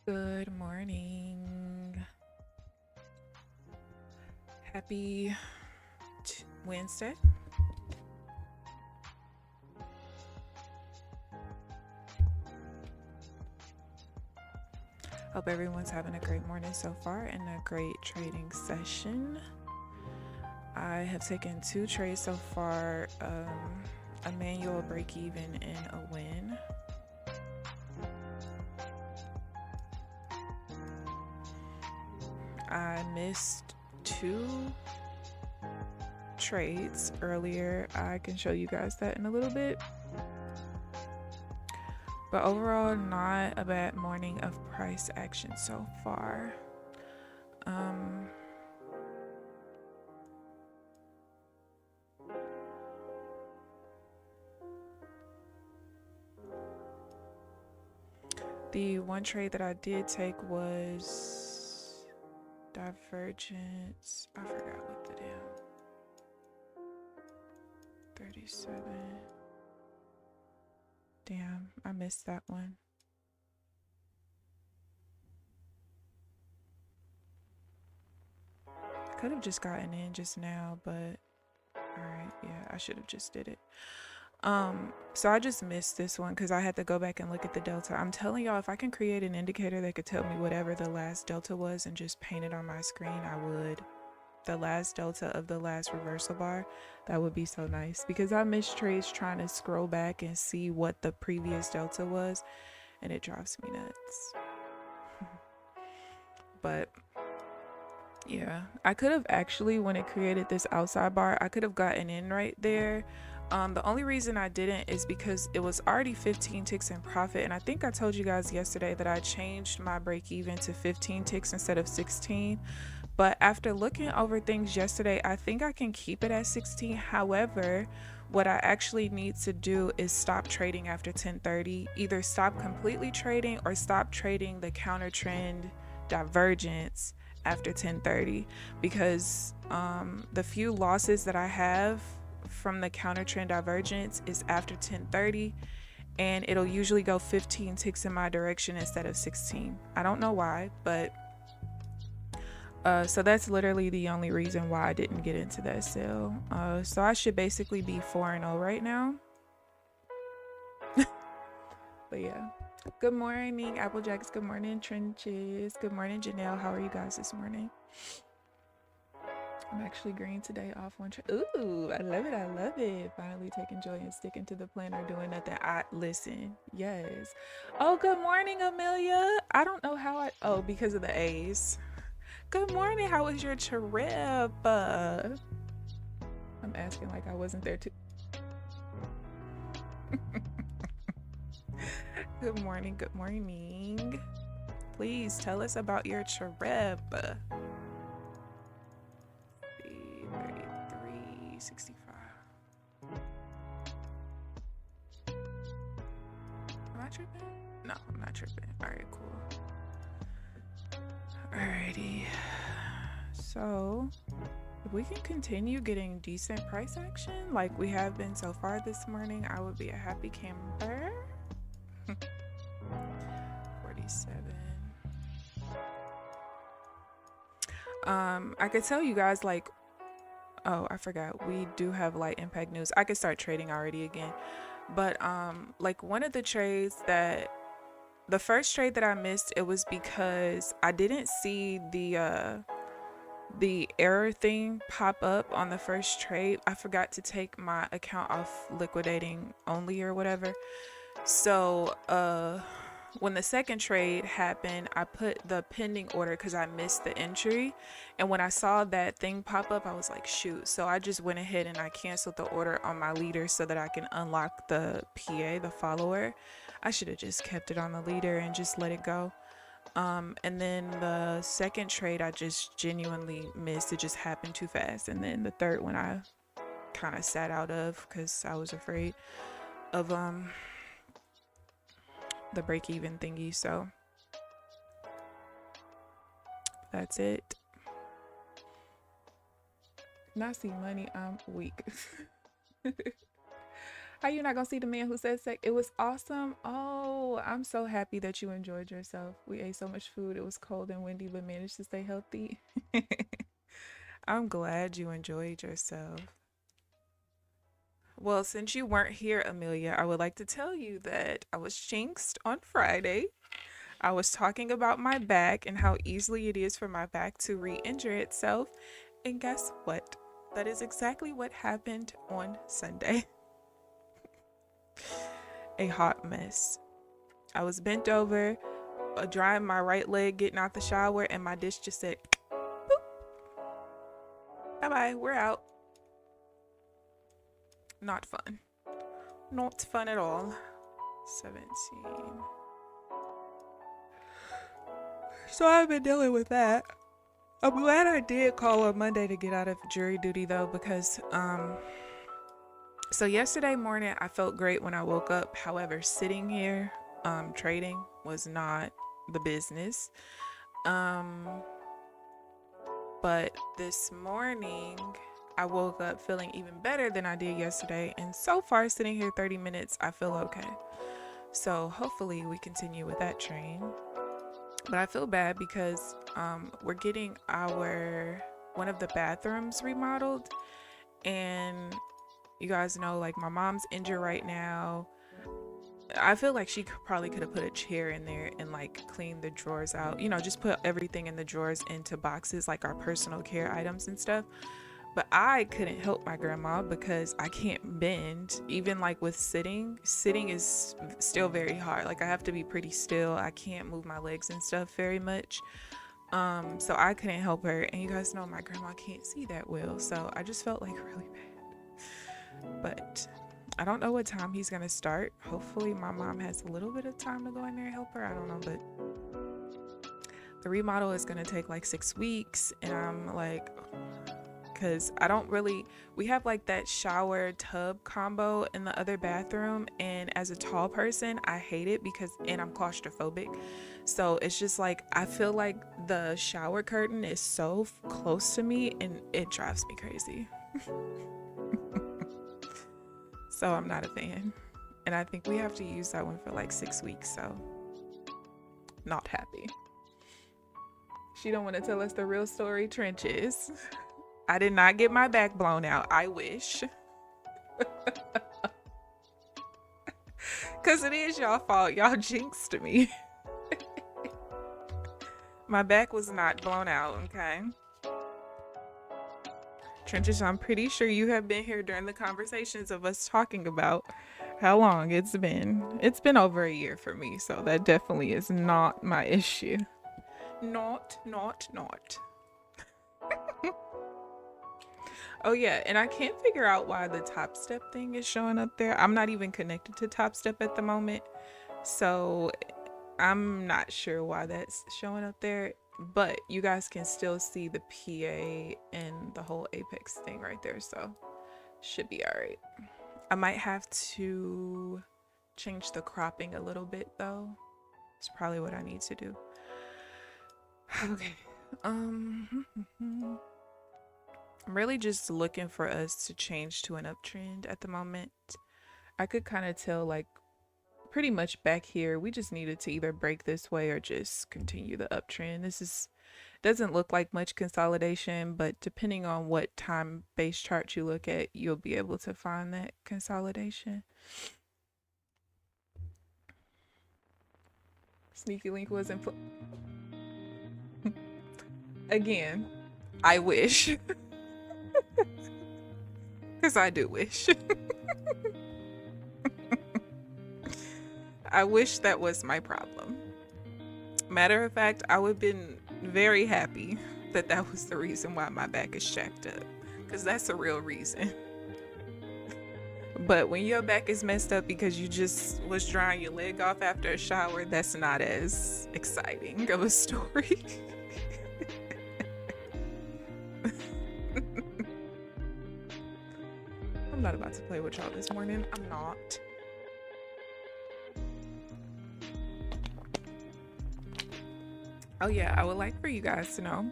Good morning. Happy Wednesday. Hope everyone's having a great morning so far and a great trading session. I have taken 2 trades so far, a manual break even and a win. I missed 2 trades earlier. I can show you guys that in a little bit. But overall, not a bad morning of price action so far. The one trade that I did take was divergence. I forgot what the damn 37. Damn, I missed that one. I could have just gotten in just now, but alright, yeah, I should have just did it. So I just missed this one because I had to go back and look at the delta. I'm telling y'all, if I can create an indicator that could tell me whatever the last delta was and just paint it on my screen, I would. The last delta of the last reversal bar, that would be so nice, because I miss trades trying to scroll back and see what the previous delta was, and it drives me nuts. But yeah, I could have actually, when it created this outside bar, I could have gotten in right there. The only reason I didn't is because it was already 15 ticks in profit, and I think I told you guys yesterday that I changed my break even to 15 ticks instead of 16. But after looking over things yesterday, I think I can keep it at 16. However, what I actually need to do is stop trading after 10:30. Either stop completely trading or stop trading the counter trend divergence after 10:30, because the few losses that I have from the counter trend divergence is after 10:30, and it'll usually go 15 ticks in my direction instead of 16. I don't know why, but so that's literally the only reason why I didn't get into that sale. So I should basically be 4-0 right now. But yeah, good morning Applejacks, good morning Trenches, good morning Janelle. How are you guys this morning? I'm actually green today, off one trade. Ooh, I love it, I love it. Finally taking joy and sticking to the plan or doing nothing. I listen, yes. Oh, good morning Amelia. I don't know how oh, because of the A's. Good morning, how was your trip? I'm asking like I wasn't there too. Good morning, good morning. Please tell us about your trip. 33.65. Am I tripping? No, I'm not tripping. Alright, cool. Alrighty. So if we can continue getting decent price action like we have been so far this morning, I would be a happy camper. 47. I could tell you guys, like, oh, I forgot, we do have light impact news. I could start trading already again, but like one of the trades that the first trade that I missed, it was because I didn't see the error thing pop up on the first trade. I forgot to take my account off liquidating only or whatever. So when the second trade happened, I put the pending order because I missed the entry, and when I saw that thing pop up, I was like, shoot. So I just went ahead and I canceled the order on my leader so that I can unlock the PA, the follower. I should have just kept it on the leader and just let it go. And then the second trade I just genuinely missed. It just happened too fast. And then the third one I kind of sat out of because I was afraid of the break-even thingy. So that's it. Not see money, I'm weak. How you not gonna see the man who said sex? It was awesome. Oh, I'm so happy that you enjoyed yourself. We ate so much food. It was cold and windy, but managed to stay healthy. I'm glad you enjoyed yourself. Well, since you weren't here, Amelia, I would like to tell you that I was jinxed on Friday. I was talking about my back and how easily it is for my back to re-injure itself. And guess what? That is exactly what happened on Sunday. A hot mess. I was bent over, drying my right leg, getting out the shower, and my dish just said, boop. Bye-bye, we're out. Not fun. Not fun at all. 17. So I've been dealing with that. I'm glad I did call on Monday to get out of jury duty though, because so yesterday morning I felt great when I woke up. However, sitting here trading was not the business. But this morning I woke up feeling even better than I did yesterday, and so far sitting here 30 minutes I feel okay. So hopefully we continue with that train. But I feel bad because we're getting one of the bathrooms remodeled, and you guys know, like, my mom's injured right now. I feel like she probably could have put a chair in there and like cleaned the drawers out, you know, just put everything in the drawers into boxes, like our personal care items and stuff. But I couldn't help my grandma because I can't bend. Even like with sitting is still very hard. Like I have to be pretty still. I can't move my legs and stuff very much. So I couldn't help her. And you guys know my grandma can't see that well. So I just felt like really bad. But I don't know what time he's gonna start. Hopefully my mom has a little bit of time to go in there and help her. I don't know, but the remodel is gonna take like 6 weeks, and I'm like, because I don't really, we have like that shower tub combo in the other bathroom, and as a tall person I hate it because, and I'm claustrophobic, so it's just like I feel like the shower curtain is so close to me and it drives me crazy. So I'm not a fan, and I think we have to use that one for like 6 weeks, so not happy. She don't want to tell us the real story. Trenches. I did not get my back blown out. I wish. Because it is y'all fault. Y'all jinxed me. My back was not blown out, okay? Trenches, I'm pretty sure you have been here during the conversations of us talking about how long it's been. It's been over a year for me, so that definitely is not my issue. Not. Oh yeah, and I can't figure out why the Top Step thing is showing up there. I'm not even connected to Top Step at the moment, so I'm not sure why that's showing up there, but you guys can still see the PA and the whole Apex thing right there, so should be all right. I might have to change the cropping a little bit though. It's probably what I need to do. Okay. I'm really just looking for us to change to an uptrend at the moment. I could kind of tell, like, pretty much back here we just needed to either break this way or just continue the uptrend. This doesn't look like much consolidation, but depending on what time base chart you look at, you'll be able to find that consolidation. Sneaky link wasn't again, I wish. Because I do wish. I wish that was my problem. Matter of fact, I would have been very happy that that was the reason why my back is jacked up. Because that's a real reason. But when your back is messed up because you just was drying your leg off after a shower, that's not as exciting of a story. I'm not about to play with y'all this morning. I'm not. Oh yeah, I would like for you guys to know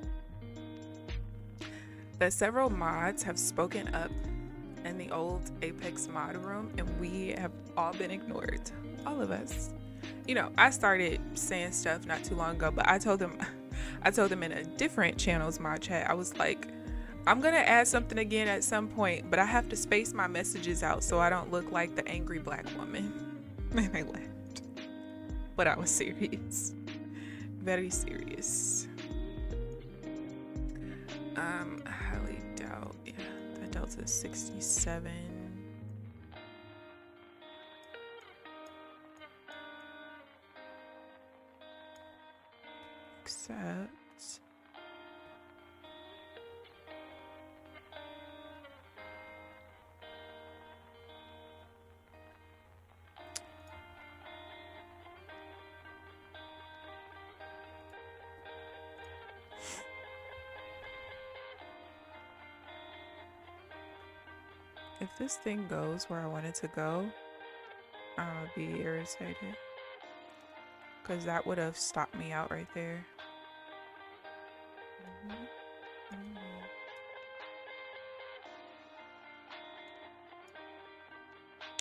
that several mods have spoken up and in the old Apex mod room, and we have all been ignored. All of us. You know, I started saying stuff not too long ago, but I told them in a different channel's mod chat, I was like, I'm gonna add something again at some point, but I have to space my messages out so I don't look like the angry black woman. And I laughed. But I was serious. Very serious. Highly doubt. Yeah, that delta is 67. Except if this thing goes where I want it to go, I'll be irritated. Because that would have stopped me out right there.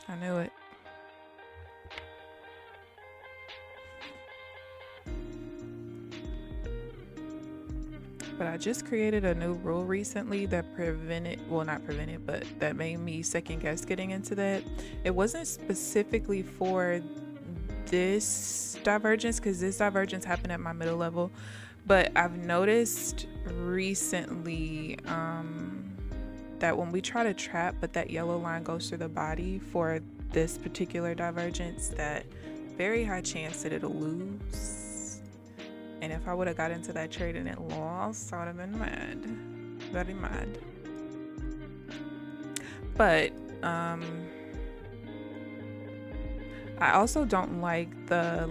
I knew it. But I just created a new rule recently that that made me second guess getting into that. It wasn't specifically for this divergence, because this divergence happened at my middle level, but I've noticed recently that when we try to trap but that yellow line goes through the body for this particular divergence, that very high chance that it'll lose. And if I would have got into that trade and it lost, I would have been mad. Very mad. But I also don't like the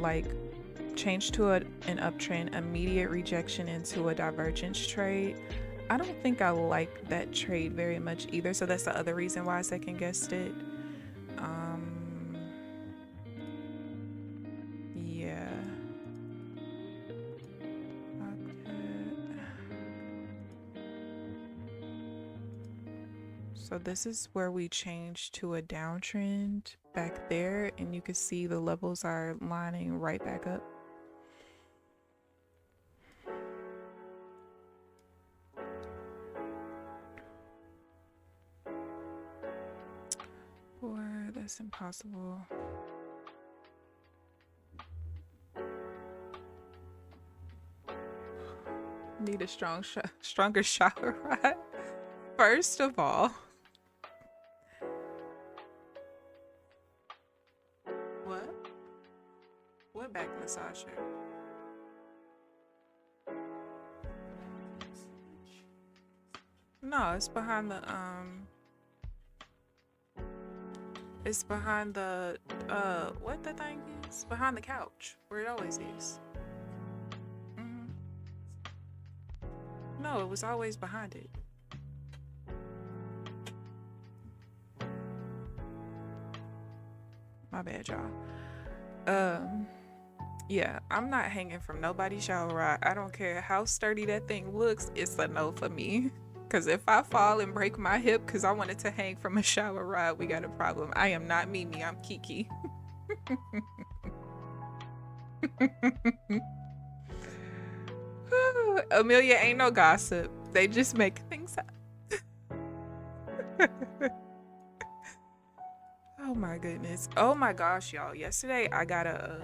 change to an uptrend, immediate rejection into a divergence trade. I don't think I like that trade very much either. So that's the other reason why I second guessed it. Yeah. So this is where we change to a downtrend back there, and you can see the levels are lining right back up. Or that's impossible. Need a stronger shower rod. First of all, what back massager? No, it's behind the it's behind the what the thing is? Behind the couch, where it always is. No, it was always behind it. My bad, y'all. Yeah, I'm not hanging from nobody's shower rod. I don't care how sturdy that thing looks, it's a no for me. Because if I fall and break my hip because I wanted to hang from a shower rod, we got a problem. I am not Mimi, I'm Kiki. Amelia ain't no gossip. They just make things up. Oh my goodness. Oh my gosh, y'all. Yesterday I got a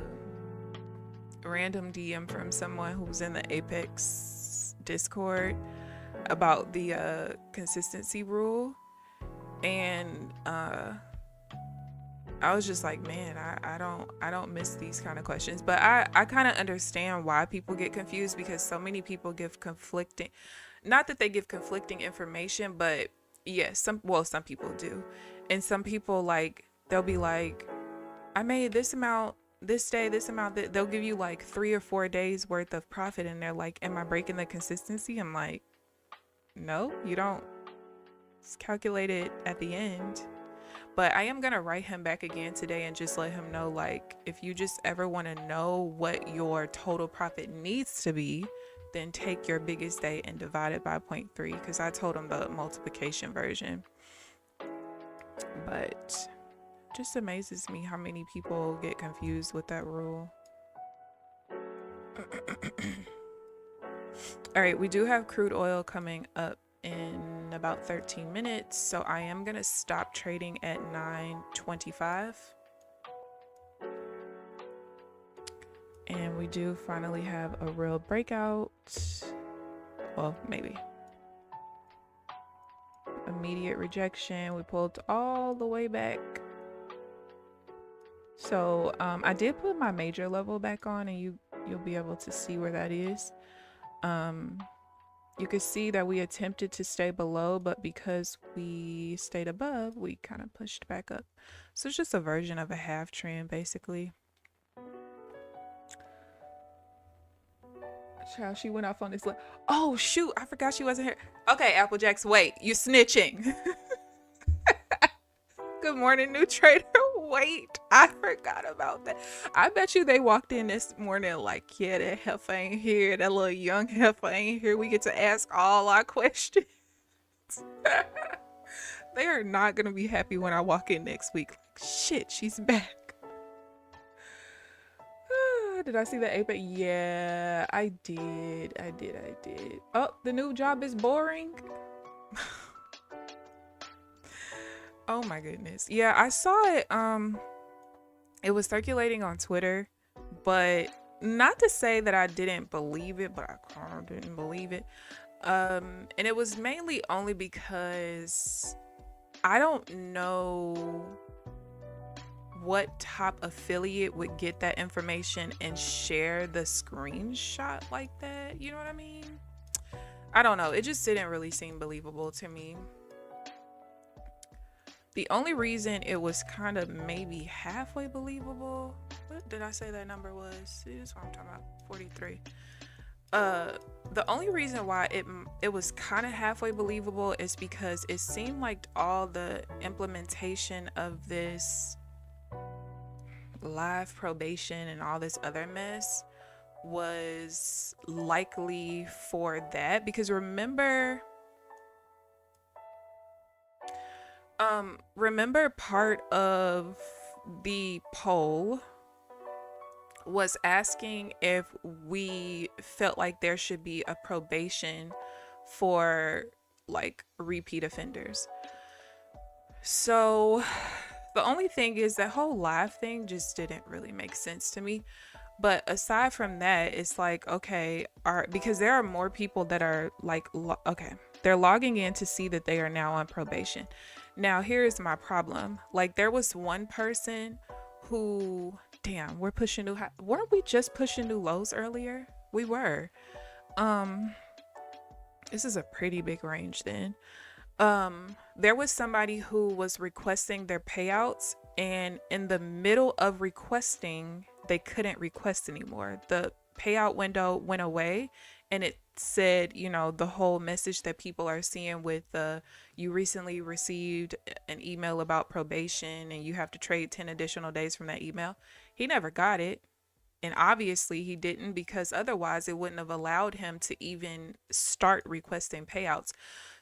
random DM from someone who was in the Apex Discord about the consistency rule, and I was just like, man, I don't miss these kind of questions. But I kind of understand why people get confused, because so many people give conflicting, not that they give conflicting information, but yes, some people do. And some people, like, they'll be like, I made this amount this day, this amount, that they'll give you like 3 or 4 days worth of profit, and they're like, am I breaking the consistency? I'm like, no, you don't. It's calculated at the end. But I am gonna write him back again today and just let him know, like, if you just ever want to know what your total profit needs to be, then take your biggest day and divide it by 0.3, because I told him the multiplication version. But just amazes me how many people get confused with that rule. All right, we do have crude oil coming up in about 13 minutes, so I am gonna stop trading at 9:25. And we do finally have a real breakout. Well, maybe. Immediate rejection. We pulled all the way back. So I did put my major level back on, and you'll be able to see where that is. You can see that we attempted to stay below, but because we stayed above, we kind of pushed back up. So it's just a version of a half trend, basically. Child, she went off on this. Oh shoot, I forgot she wasn't here. Okay, Applejacks, wait, you snitching. Good morning, new trader. Wait, I forgot about that. I bet you they walked in this morning like, yeah, that heifer ain't here. That little young heifer ain't here. We get to ask all our questions. They are not gonna be happy when I walk in next week. Like, shit, she's back. Did I see the ape? Yeah, I did. Oh, the new job is boring. Oh my goodness. Yeah, I saw it. It was circulating on Twitter, but not to say that I didn't believe it, but I kind of didn't believe it. And it was mainly only because I don't know what top affiliate would get that information and share the screenshot like that. You know what I mean? I don't know. It just didn't really seem believable to me. The only reason it was kind of maybe halfway believable, what did I say that number was? See, this is what I'm talking about, 43. The only reason why it was kind of halfway believable is because it seemed like all the implementation of this live probation and all this other mess was likely for that. Because remember part of the poll was asking if we felt like there should be a probation for like repeat offenders. So the only thing is that whole live thing just didn't really make sense to me. But aside from that, it's like, okay, because there are more people that are like, okay, they're logging in to see that they are now on probation. Now, here's my problem. Like, there was one person who, damn, we're pushing new high. Weren't we just pushing new lows earlier? We were. This is a pretty big range then. There was somebody who was requesting their payouts, and in the middle of requesting, they couldn't request anymore. The payout window went away, and it said, you know, the whole message that people are seeing with you recently received an email about probation and you have to trade 10 additional days from that email. He never got it. And obviously he didn't, because otherwise it wouldn't have allowed him to even start requesting payouts.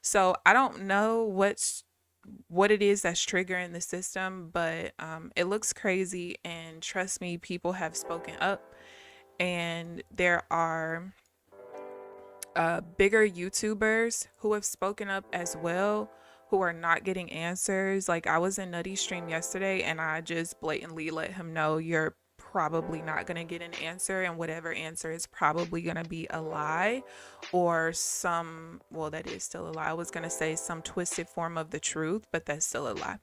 So I don't know what it is that's triggering the system, but it looks crazy. And trust me, people have spoken up, and there are bigger YouTubers who have spoken up as well, who are not getting answers. Like, I was in Nutty's stream yesterday and I just blatantly let him know, you're probably not going to get an answer, and whatever answer is probably going to be a lie, or well, that is still a lie. I was going to say some twisted form of the truth, but that's still a lie.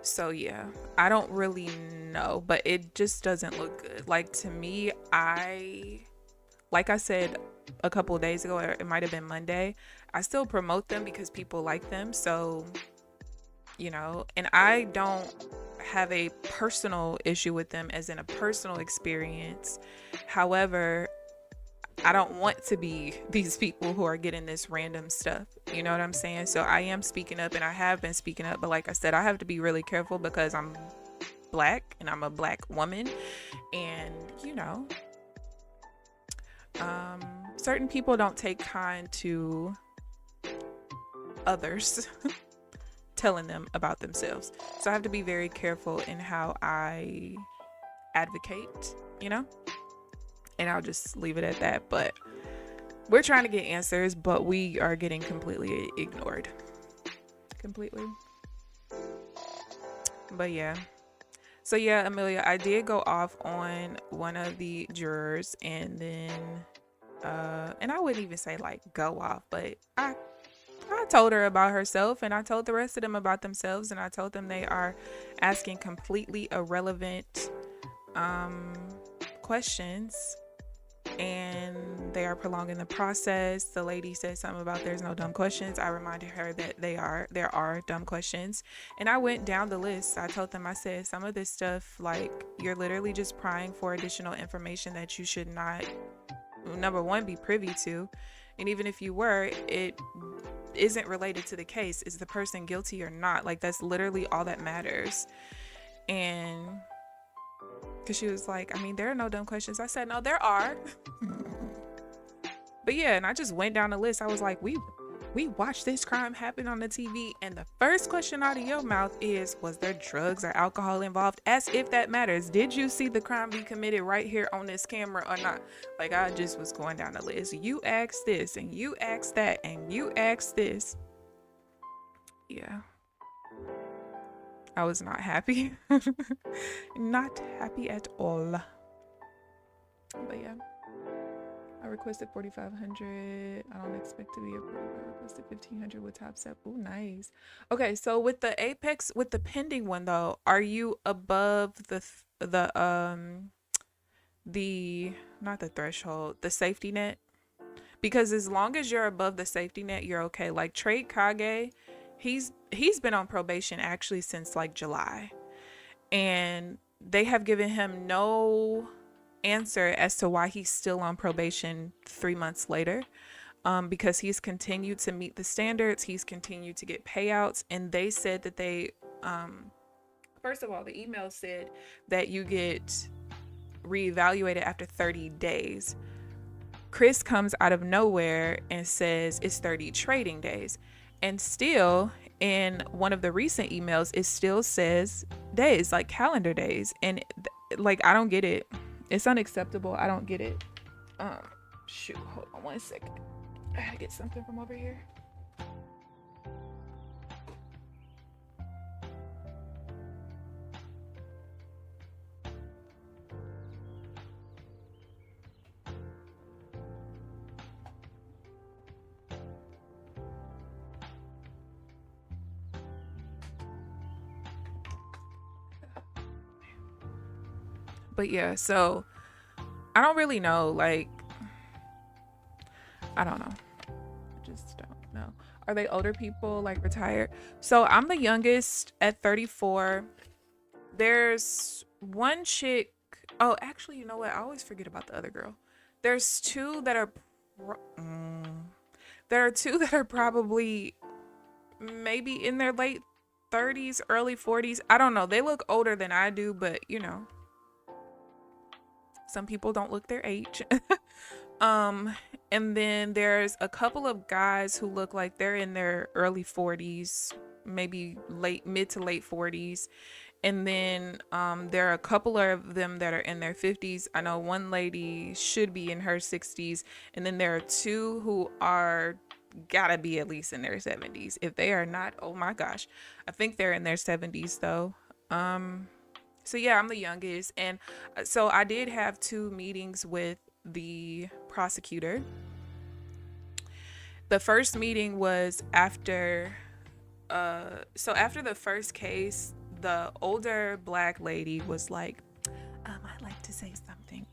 So yeah, I don't really know, but it just doesn't look good. Like, to me, like I said a couple of days ago, or it might have been Monday, I still promote them because people like them. So, you know, and I don't have a personal issue with them as in a personal experience. However, I don't want to be these people who are getting this random stuff. You know what I'm saying? So I am speaking up, and I have been speaking up. But like I said, I have to be really careful because I'm black and I'm a black woman. And, you know, certain people don't take kind to others telling them about themselves. So I have to be very careful in how I advocate, you know? And I'll just leave it at that. But we're trying to get answers, but we are getting completely ignored. Completely. But yeah. So yeah, Amelia, I did go off on one of the jurors, and then and I wouldn't even say like go off, but I told her about herself, and I told the rest of them about themselves, and I told them they are asking completely irrelevant questions, and they are prolonging the process. The lady said something about there's no dumb questions. I reminded her that there are dumb questions, and I went down the list. I told them, I said, some of this stuff, like, you're literally just prying for additional information that you should not, number one, be privy to, and even if you were, it isn't related to the case. Is the person guilty or not? Like, that's literally all that matters. And because she was like, I mean, there are no dumb questions. I said, no, there are. But yeah, and I just went down the list. I was like, we watched this crime happen on the TV, and the first question out of your mouth is, was there drugs or alcohol involved? As if that matters. Did you see the crime be committed right here on this camera or not? Like, I just was going down the list. You asked this, and you asked that, and you asked this. Yeah. I was not happy. Not happy at all. But yeah. I requested 4,500. I don't expect to be approved. I requested 1,500 with top step. Oh, nice. Okay, so with the Apex, with the pending one though, are you above the not the threshold, the safety net? Because as long as you're above the safety net, you're okay. Like Trade Kage, he's been on probation actually since like July, and they have given him no answer as to why he's still on probation 3 months later, because he's continued to meet the standards, he's continued to get payouts, and they said that they first of all, the email said that you get reevaluated after 30 days. Chris comes out of nowhere and says it's 30 trading days, and still in one of the recent emails it still says days, like calendar days, and like I don't get it. It's unacceptable. I don't get it. Shoot, hold on 1 second. I gotta get something from over here. But yeah, so I don't really know, like, I don't know. I just don't know. Are they older people, like retired? So I'm the youngest at 34. There's one chick. Oh, actually, you know what? I always forget about the other girl. There's two that are, there are two that are probably maybe in their late 30s, early 40s. I don't know. They look older than I do, but you know. Some people don't look their age. And then there's a couple of guys who look like they're in their early 40s, maybe mid to late 40s. And then there are a couple of them that are in their 50s. I know one lady should be in her 60s. And then there are two who are gotta be at least in their 70s. If they are not, oh my gosh. I think they're in their 70s though. So yeah, I'm the youngest, and so I did have 2 meetings with the prosecutor. The first meeting was after after the first case, the older black lady was like, I'd like to say something.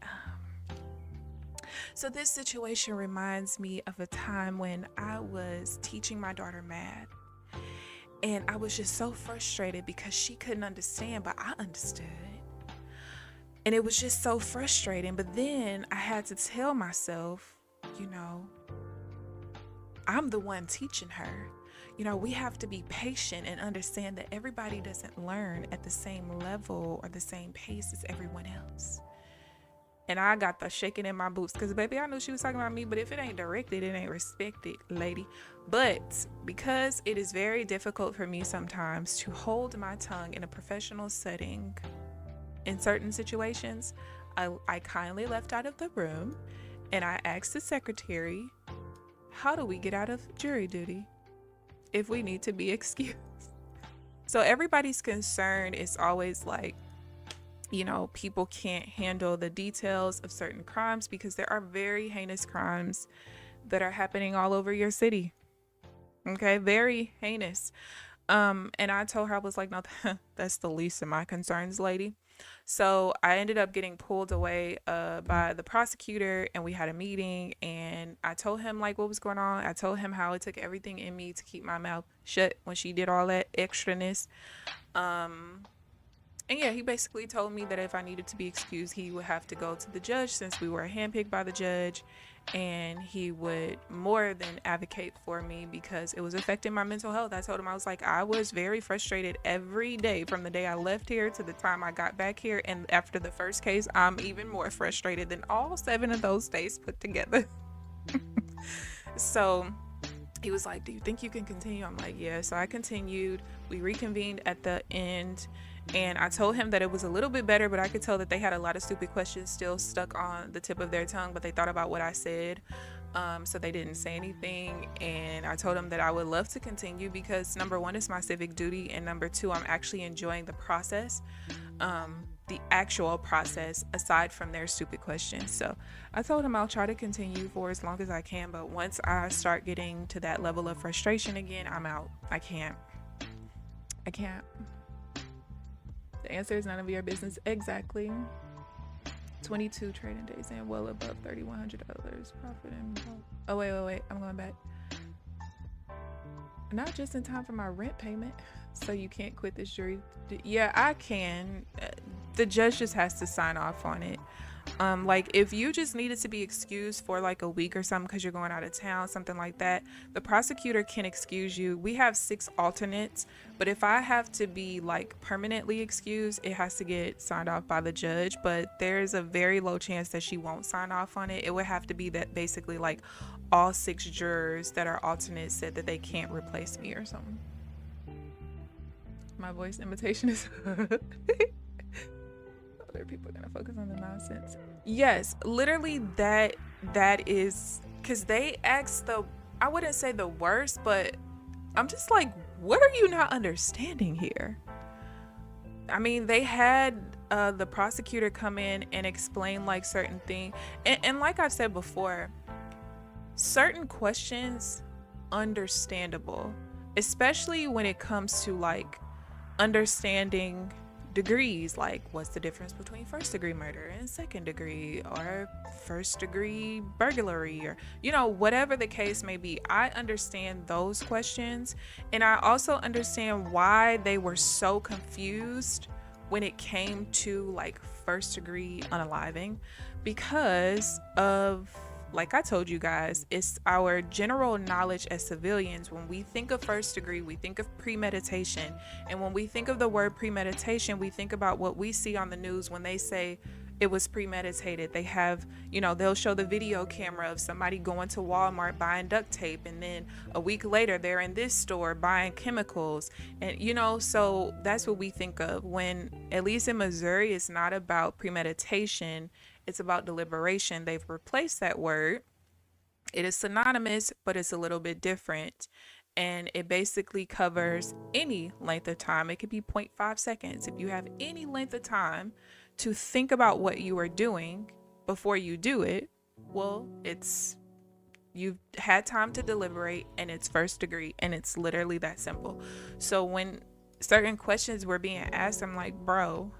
So this situation reminds me of a time when I was teaching my daughter math. And I was just so frustrated because she couldn't understand, but I understood. And it was just so frustrating. But then I had to tell myself, you know, I'm the one teaching her. You know, we have to be patient and understand that everybody doesn't learn at the same level or the same pace as everyone else. And I got the shaking in my boots because, baby, I knew she was talking about me, but if it ain't directed, it ain't respected, lady. But because it is very difficult for me sometimes to hold my tongue in a professional setting in certain situations, I kindly left out of the room and I asked the secretary, how do we get out of jury duty if we need to be excused? So everybody's concern is always like, you know, people can't handle the details of certain crimes because there are very heinous crimes that are happening all over your city. Okay, very heinous. And I told her, I was like, no, that's the least of my concerns, lady. So I ended up getting pulled away by the prosecutor, and we had a meeting, and I told him like what was going on. I told him how it took everything in me to keep my mouth shut when she did all that extraness. And yeah, he basically told me that if I needed to be excused, he would have to go to the judge since we were handpicked by the judge, and he would more than advocate for me because it was affecting my mental health. I told him, I was like, I was very frustrated every day from the day I left here to the time I got back here. And after the first case, I'm even more frustrated than all 7 of those days put together. So he was like, do you think you can continue? I'm like, yeah. So I continued. We reconvened at the end. And I told him that it was a little bit better, but I could tell that they had a lot of stupid questions still stuck on the tip of their tongue, but they thought about what I said. So they didn't say anything. And I told him that I would love to continue because number 1 is my civic duty. And number 2, I'm actually enjoying the process, the actual process aside from their stupid questions. So I told him I'll try to continue for as long as I can. But once I start getting to that level of frustration again, I'm out. I can't. The answer is none of your business. Exactly. 22 trading days and well above $3,100 profit. Oh, wait. I'm going back. Not just in time for my rent payment. So you can't quit this jury. Yeah, I can. The judge just has to sign off on it. Like if you just needed to be excused for like a week or something because you're going out of town, something like that, the prosecutor can excuse you. We have 6 alternates, but if I have to be like permanently excused, it has to get signed off by the judge. But there's a very low chance that she won't sign off on it. It would have to be that basically like all 6 jurors that are alternates said that they can't replace me or something. My voice imitation is other people are gonna focus on the nonsense. Yes, literally that is because they asked I wouldn't say the worst, but I'm just like, what are you not understanding here? I mean, they had the prosecutor come in and explain like certain things, and like I've said before, certain questions understandable, especially when it comes to like understanding degrees, like what's the difference between 1st degree murder and 2nd degree or 1st degree burglary, or you know, whatever the case may be. I understand those questions, and I also understand why they were so confused when it came to like 1st degree unaliving, because of, like I told you guys, it's our general knowledge as civilians. When we think of 1st degree, we think of premeditation. And when we think of the word premeditation, we think about what we see on the news when they say it was premeditated. They have, you know, they'll show the video camera of somebody going to Walmart buying duct tape, and then a week later they're in this store buying chemicals. And, you know, so that's what we think of when, at least in Missouri, it's not about premeditation. It's about deliberation. They've replaced that word. It is synonymous, but it's a little bit different. And it basically covers any length of time. It could be 0.5 seconds. If you have any length of time to think about what you are doing before you do it, well, you've had time to deliberate, and it's 1st degree, and it's literally that simple. So when certain questions were being asked, I'm like, bro.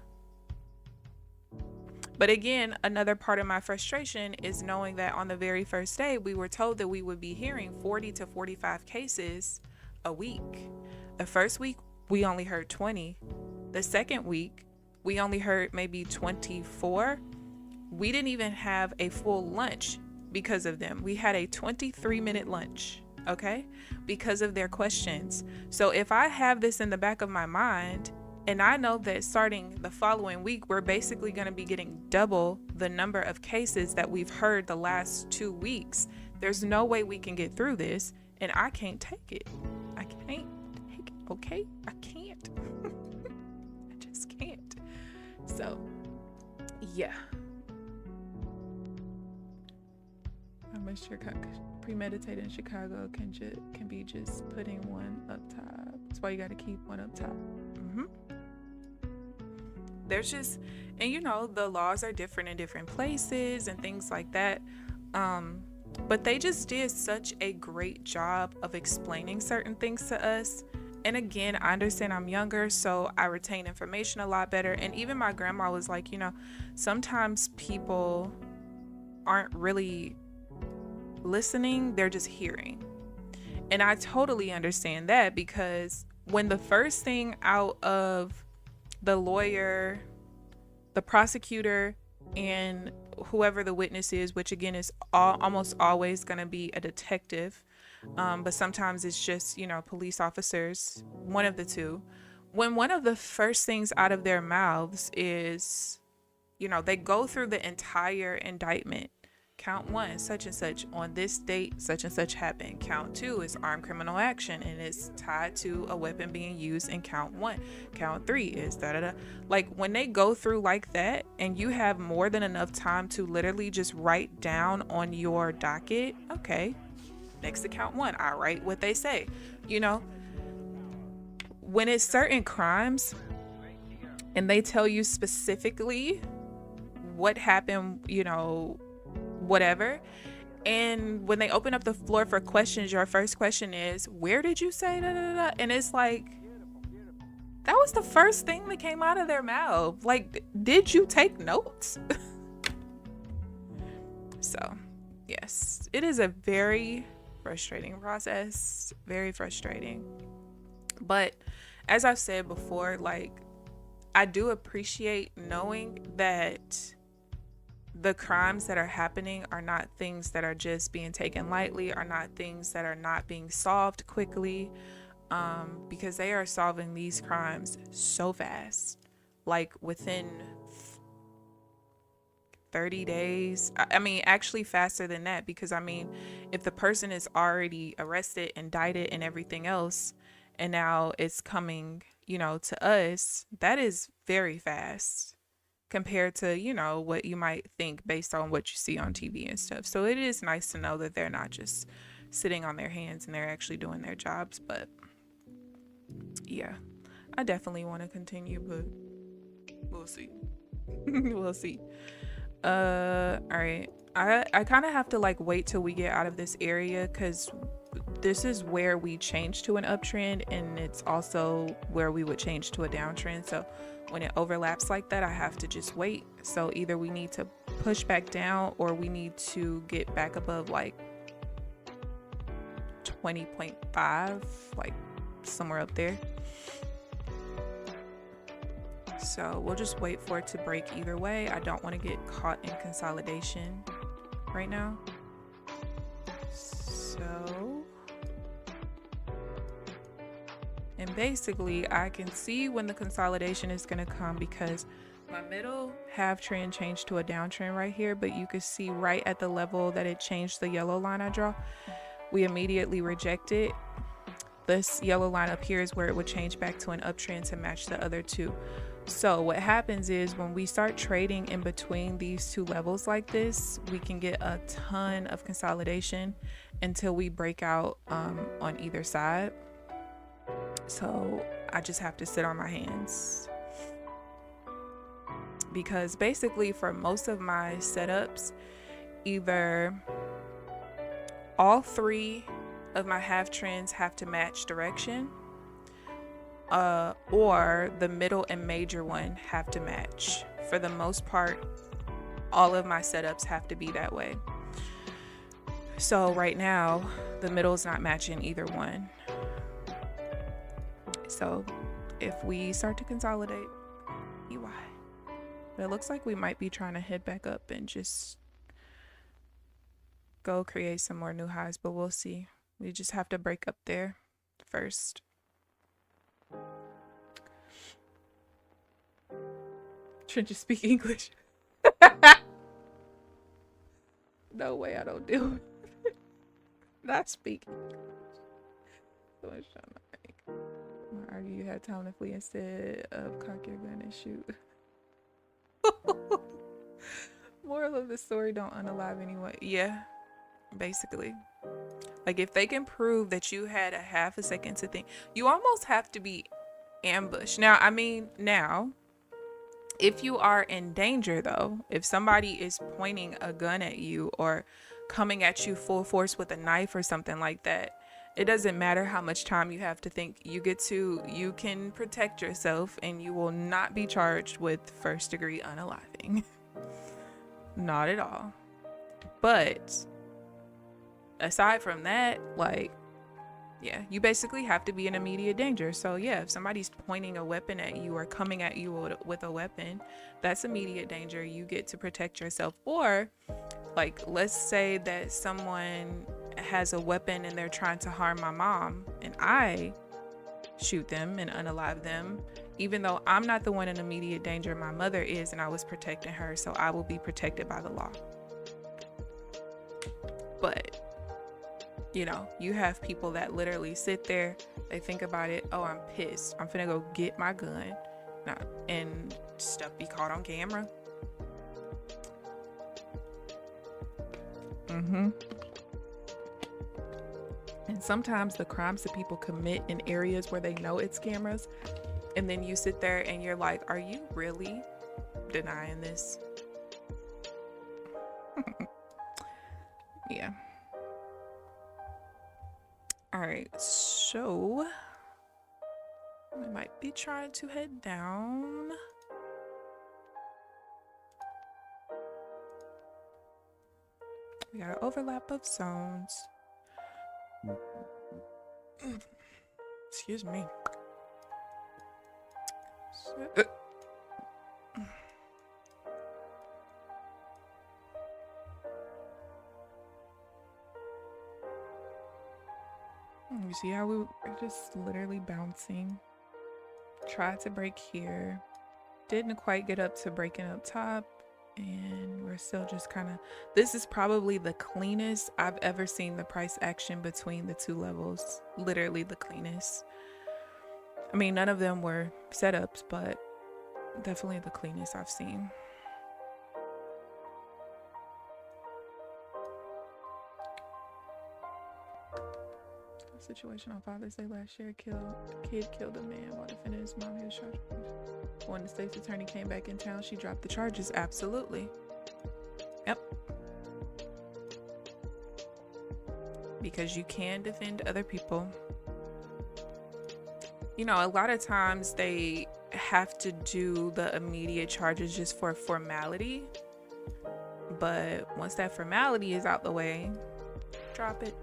But again, another part of my frustration is knowing that on the very first day, we were told that we would be hearing 40 to 45 cases a week. The first week, we only heard 20. The second week, we only heard maybe 24. We didn't even have a full lunch because of them. We had a 23-minute lunch, okay, because of their questions. So if I have this in the back of my mind, And I know that starting the following week, we're basically going to be getting double the number of cases that we've heard the last 2 weeks. There's no way we can get through this, and I can't take it. I can't take it, okay? I can't. I just can't. So, yeah. How much premeditated in Chicago can be just putting one up top. That's why you got to keep one up top. There's just, and you know, the laws are different in different places and things like that. But they just did such a great job of explaining certain things to us. And again, I understand I'm younger, so I retain information a lot better. And even my grandma was like, you know, sometimes people aren't really listening, they're just hearing. And I totally understand that, because when the first thing out of the lawyer, the prosecutor, and whoever the witness is, which again is almost always going to be a detective, but sometimes it's just, you know, police officers, one of the two. When one of the first things out of their mouths is, you know, they go through the entire indictment. Count 1, such and such, on this date, such and such happened. Count 2 is armed criminal action and it's tied to a weapon being used in count 1. Count 3 is da-da-da. Like, when they go through like that, and you have more than enough time to literally just write down on your docket, okay, next to count 1, I write what they say. You know, when it's certain crimes and they tell you specifically what happened, you know, whatever, and when they open up the floor for questions, your first question is, where did you say da, da, da? And it's like, that was the first thing that came out of their mouth. Like, did you take notes? So yes, it is a very frustrating process, very frustrating. But as I've said before, like, I do appreciate knowing that the crimes that are happening are not things that are just being taken lightly, are not things that are not being solved quickly, because they are solving these crimes so fast, like within 30 days. I mean, actually faster than that, because I mean, if the person is already arrested, indicted, and everything else, and now it's coming, you know, to us, that is very fast compared to, you know, what you might think based on what you see on TV and stuff. So it is nice to know that they're not just sitting on their hands and they're actually doing their jobs. But yeah, I definitely want to continue, but we'll see. We'll see. All right. I kind of have to like wait till we get out of this area, because this is where we change to an uptrend, and it's also where we would change to a downtrend. So when it overlaps like that, I have to just wait. So either we need to push back down, or we need to get back above like 20.5, like somewhere up there. So we'll just wait for it to break either way. I don't want to get caught in consolidation right now. So, and basically I can see when the consolidation is going to come, because my middle half trend changed to a downtrend right here, but you can see right at the level that it changed the yellow line I draw, we immediately reject it. This yellow line up here is where it would change back to an uptrend to match the other two. So what happens is, when we start trading in between these two levels like this, we can get a ton of consolidation until we break out on either side. So I just have to sit on my hands, because basically for most of my setups, either all 3 of my half trends have to match direction, or the middle and major one have to match. For the most part, all of my setups have to be that way. So right now, the middle is not matching either one. So if we start to consolidate, EY. But it looks like we might be trying to head back up and just go create some more new highs, but we'll see. We just have to break up there first. Trenches speak English. No way, I don't do it. Not speak English. So much trying to make. Why argue you had time to flee instead of cock your gun and shoot? Moral of the story, don't unalive anyone. Yeah, basically. Like, if they can prove that you had a half a second to think, you almost have to be ambushed. Now, I mean, if you are in danger, though, if somebody is pointing a gun at you or coming at you full force with a knife or something like that, it doesn't matter how much time you have to think. You can protect yourself and you will not be charged with first-degree unaliving. Not at all. But aside from that, like, yeah, you basically have to be in immediate danger. So yeah, if somebody's pointing a weapon at you or coming at you with a weapon, that's immediate danger. You get to protect yourself. Or like, let's say that someone has a weapon and they're trying to harm my mom and I shoot them and unalive them. Even though I'm not the one in immediate danger, my mother is, and I was protecting her, so I will be protected by the law. But you know, you have people that literally sit there, they think about it, oh, I'm pissed, I'm finna go get my gun, and stuff be caught on camera. And sometimes the crimes that people commit in areas where they know it's cameras, and then you sit there and you're like, are you really denying this? Yeah. All right, so I might be trying to head down. We got an overlap of zones. Excuse me. You see how we were just literally bouncing? Tried to break here. Didn't quite get up to breaking up top. And we're still just kind of... This is probably the cleanest I've ever seen the price action between the two levels. Literally the cleanest. I mean, none of them were setups, but definitely the cleanest I've seen. Situation on Father's Day last year, kid killed a man while defending his mom. He was charged. When the state's attorney came back in town, she dropped the charges. Absolutely. Yep. Because you can defend other people. You know, a lot of times they have to do the immediate charges just for formality. But once that formality is out the way, drop it.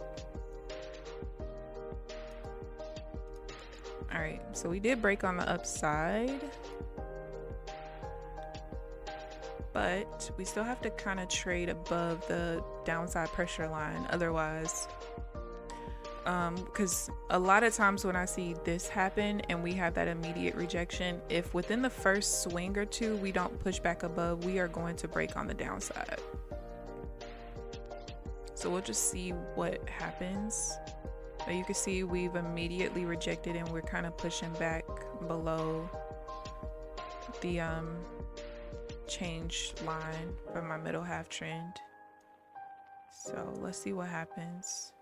All right, so we did break on the upside, but we still have to kind of trade above the downside pressure line otherwise, because a lot of times when I see this happen and we have that immediate rejection, if within the first swing or two we don't push back above, we are going to break on the downside. So we'll just see what happens. But you can see we've immediately rejected and we're kind of pushing back below the change line from my middle half trend. So let's see what happens.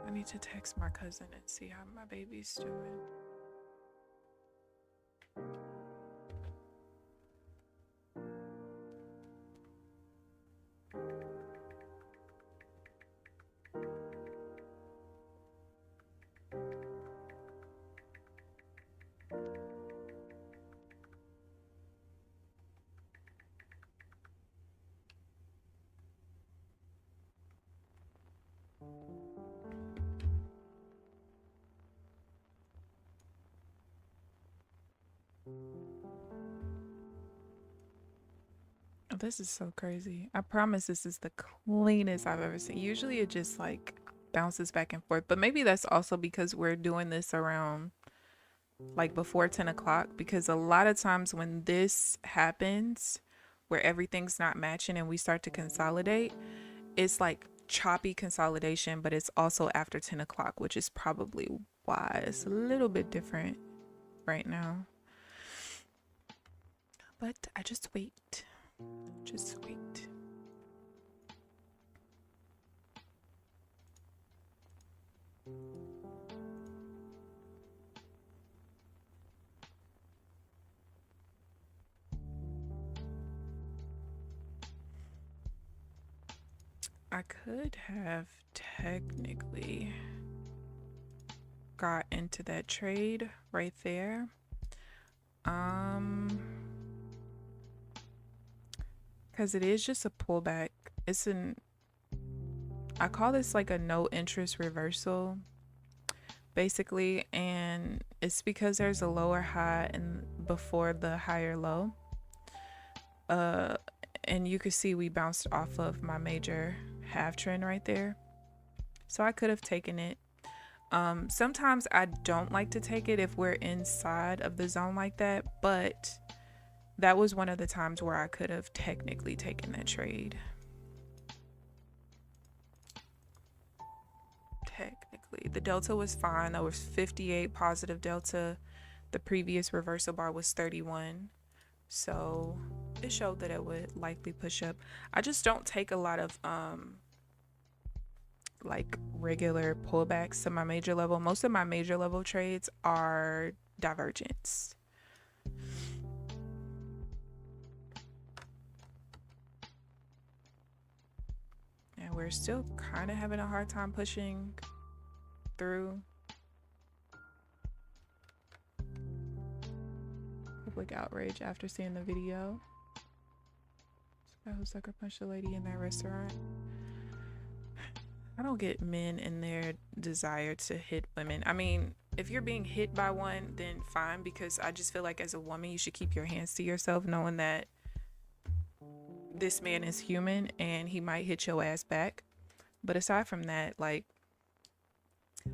I need to text my cousin and see how my baby's doing. Oh, this is so crazy. I promise this is the cleanest I've ever seen. Usually it just like bounces back and forth, but maybe that's also because we're doing this around like before 10 o'clock, because a lot of times when this happens, where everything's not matching and we start to consolidate, it's like choppy consolidation, but it's also after 10 o'clock, which is probably why it's a little bit different right now. But I just wait. Just wait. I could have technically got into that trade right there. Because it is just a pullback. It's I call this like a no interest reversal, basically, and it's because there's a lower high and before the higher low. And you can see we bounced off of my major half trend right there. So I could have taken it. Sometimes I don't like to take it if we're inside of the zone like that, but that was one of the times where I could have technically taken that trade. Technically, the delta was fine. That was 58 positive delta. The previous reversal bar was 31. So it showed that it would likely push up. I just don't take a lot of like regular pullbacks to my major level. Most of my major level trades are divergence. And we're still kind of having a hard time pushing through. Public outrage after seeing the video. This guy who sucker punched a lady in that restaurant. I don't get men in their desire to hit women. I mean, if you're being hit by one, then fine, because I just feel like as a woman, you should keep your hands to yourself, knowing that this man is human and he might hit your ass back. But aside from that, like,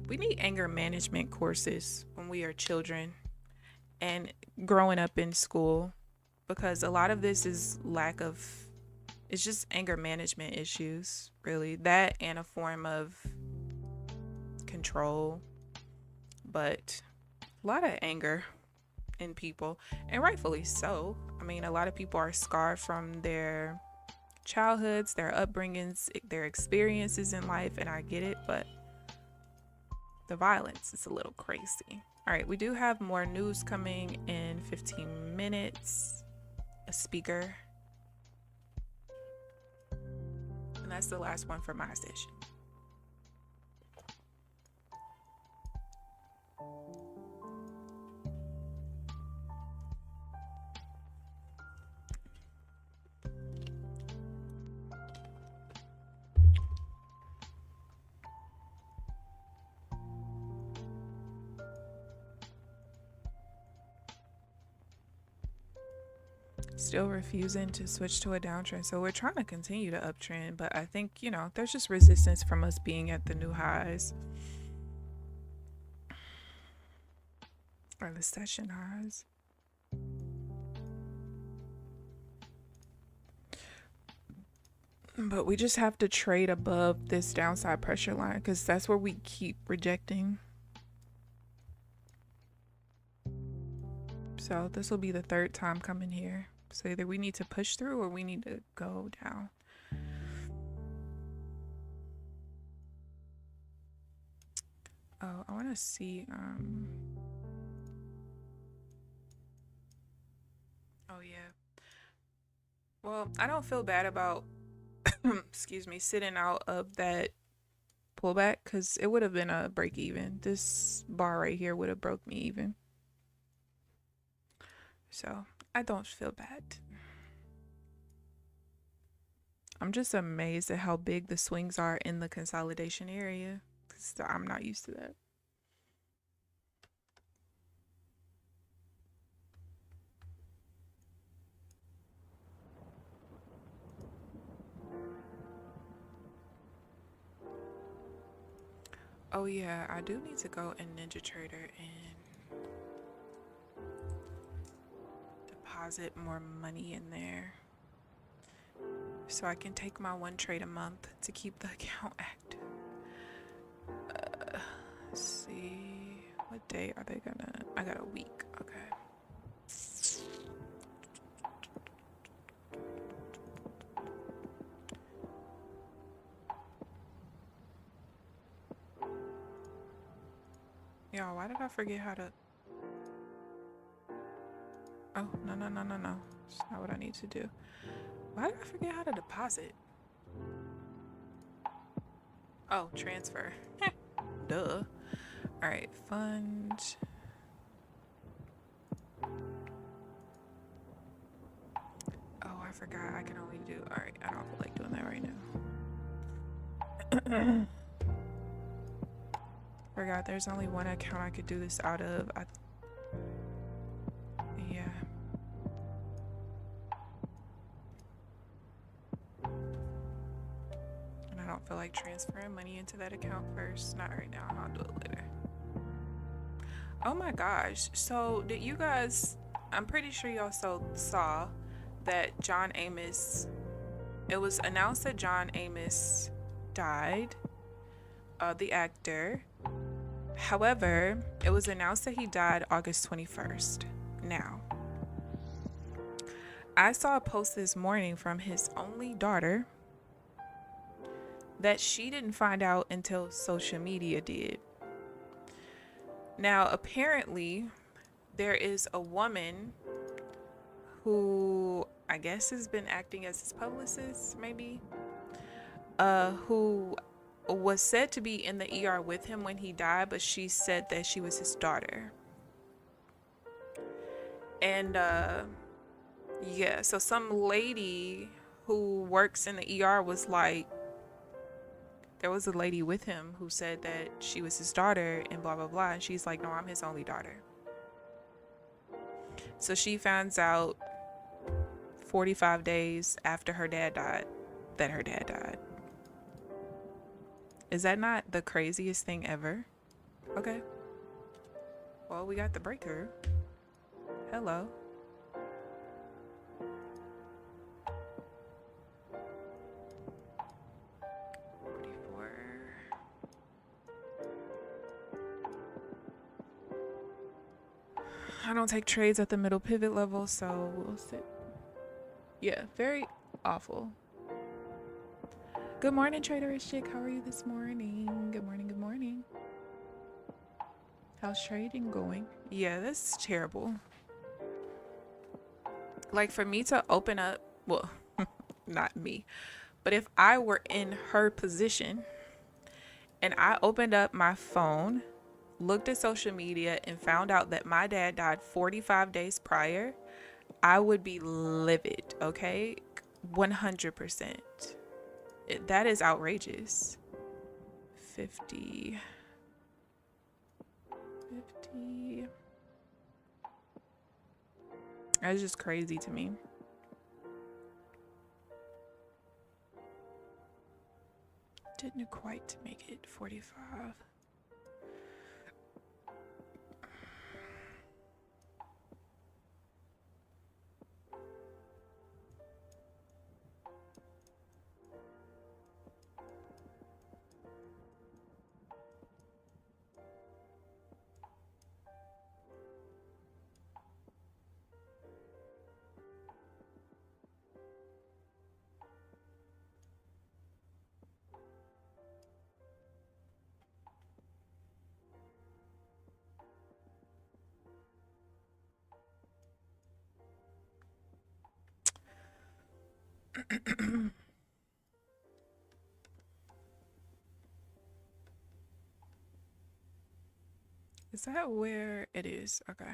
we need anger management courses when we are children and growing up in school, because a lot of this is it's just anger management issues, really. That and a form of control, but a lot of anger in people, and rightfully so. I mean, a lot of people are scarred from their childhoods, their upbringings, their experiences in life, and I get it, but the violence is a little crazy. All right, we do have more news coming in 15 minutes. A speaker. And that's the last one for my session. Still refusing to switch to a downtrend. So we're trying to continue to uptrend, but I think, you know, there's just resistance from us being at the new highs. Or the session highs. But we just have to trade above this downside pressure line, because that's where we keep rejecting. So this will be the third time coming here. So either we need to push through or we need to go down. Oh, I want to see. Oh yeah. Well, I don't feel bad about, excuse me, sitting out of that pullback, because it would have been a break even. This bar right here would have broke me even. So I don't feel bad. I'm just amazed at how big the swings are in the consolidation area, because I'm not used to that. Oh yeah, I do need to go in NinjaTrader and deposit more money in there so I can take my one trade a month to keep the account active. Let's see, what day are they gonna? I got a week. Okay. Y'all, why did I forget how to? Oh, no. That's not what I need to do. Why did I forget how to deposit? Oh, transfer. Duh. All right, fund. Oh, I forgot I can only do. All right, I don't feel like doing that right now. Forgot there's only one account I could do this out of. Yeah. And I don't feel like transferring money into that account first. Not right now. I'll do it later. Oh my gosh. So did you guys, I'm pretty sure you also saw that John Amos, it was announced that John Amos died, the actor. However, it was announced that he died August 21st. Now, I saw a post this morning from his only daughter that she didn't find out until social media did. Now, apparently, there is a woman who I guess has been acting as his publicist, maybe, who was said to be in the ER with him when he died, but she said that she was his daughter. And yeah, so some lady who works in the ER was like, there was a lady with him who said that she was his daughter and blah blah blah, and she's like, no, I'm his only daughter. So she finds out 45 days after her dad died that her dad died. Is that not the craziest thing ever? Okay. Well, we got the breakthrough. Hello. I don't take trades at the middle pivot level, so we'll sit. Yeah, very awful. Good morning, Traderish Chick. How are you this morning? Good morning, good morning. How's trading going? Yeah, that's terrible. Like, for me to open up, well, not me, but if I were in her position and I opened up my phone, looked at social media, and found out that my dad died 45 days prior, I would be livid, okay? 100%. That is outrageous. 50. That's just crazy to me. Didn't quite make it 45. Is that where it is? Okay.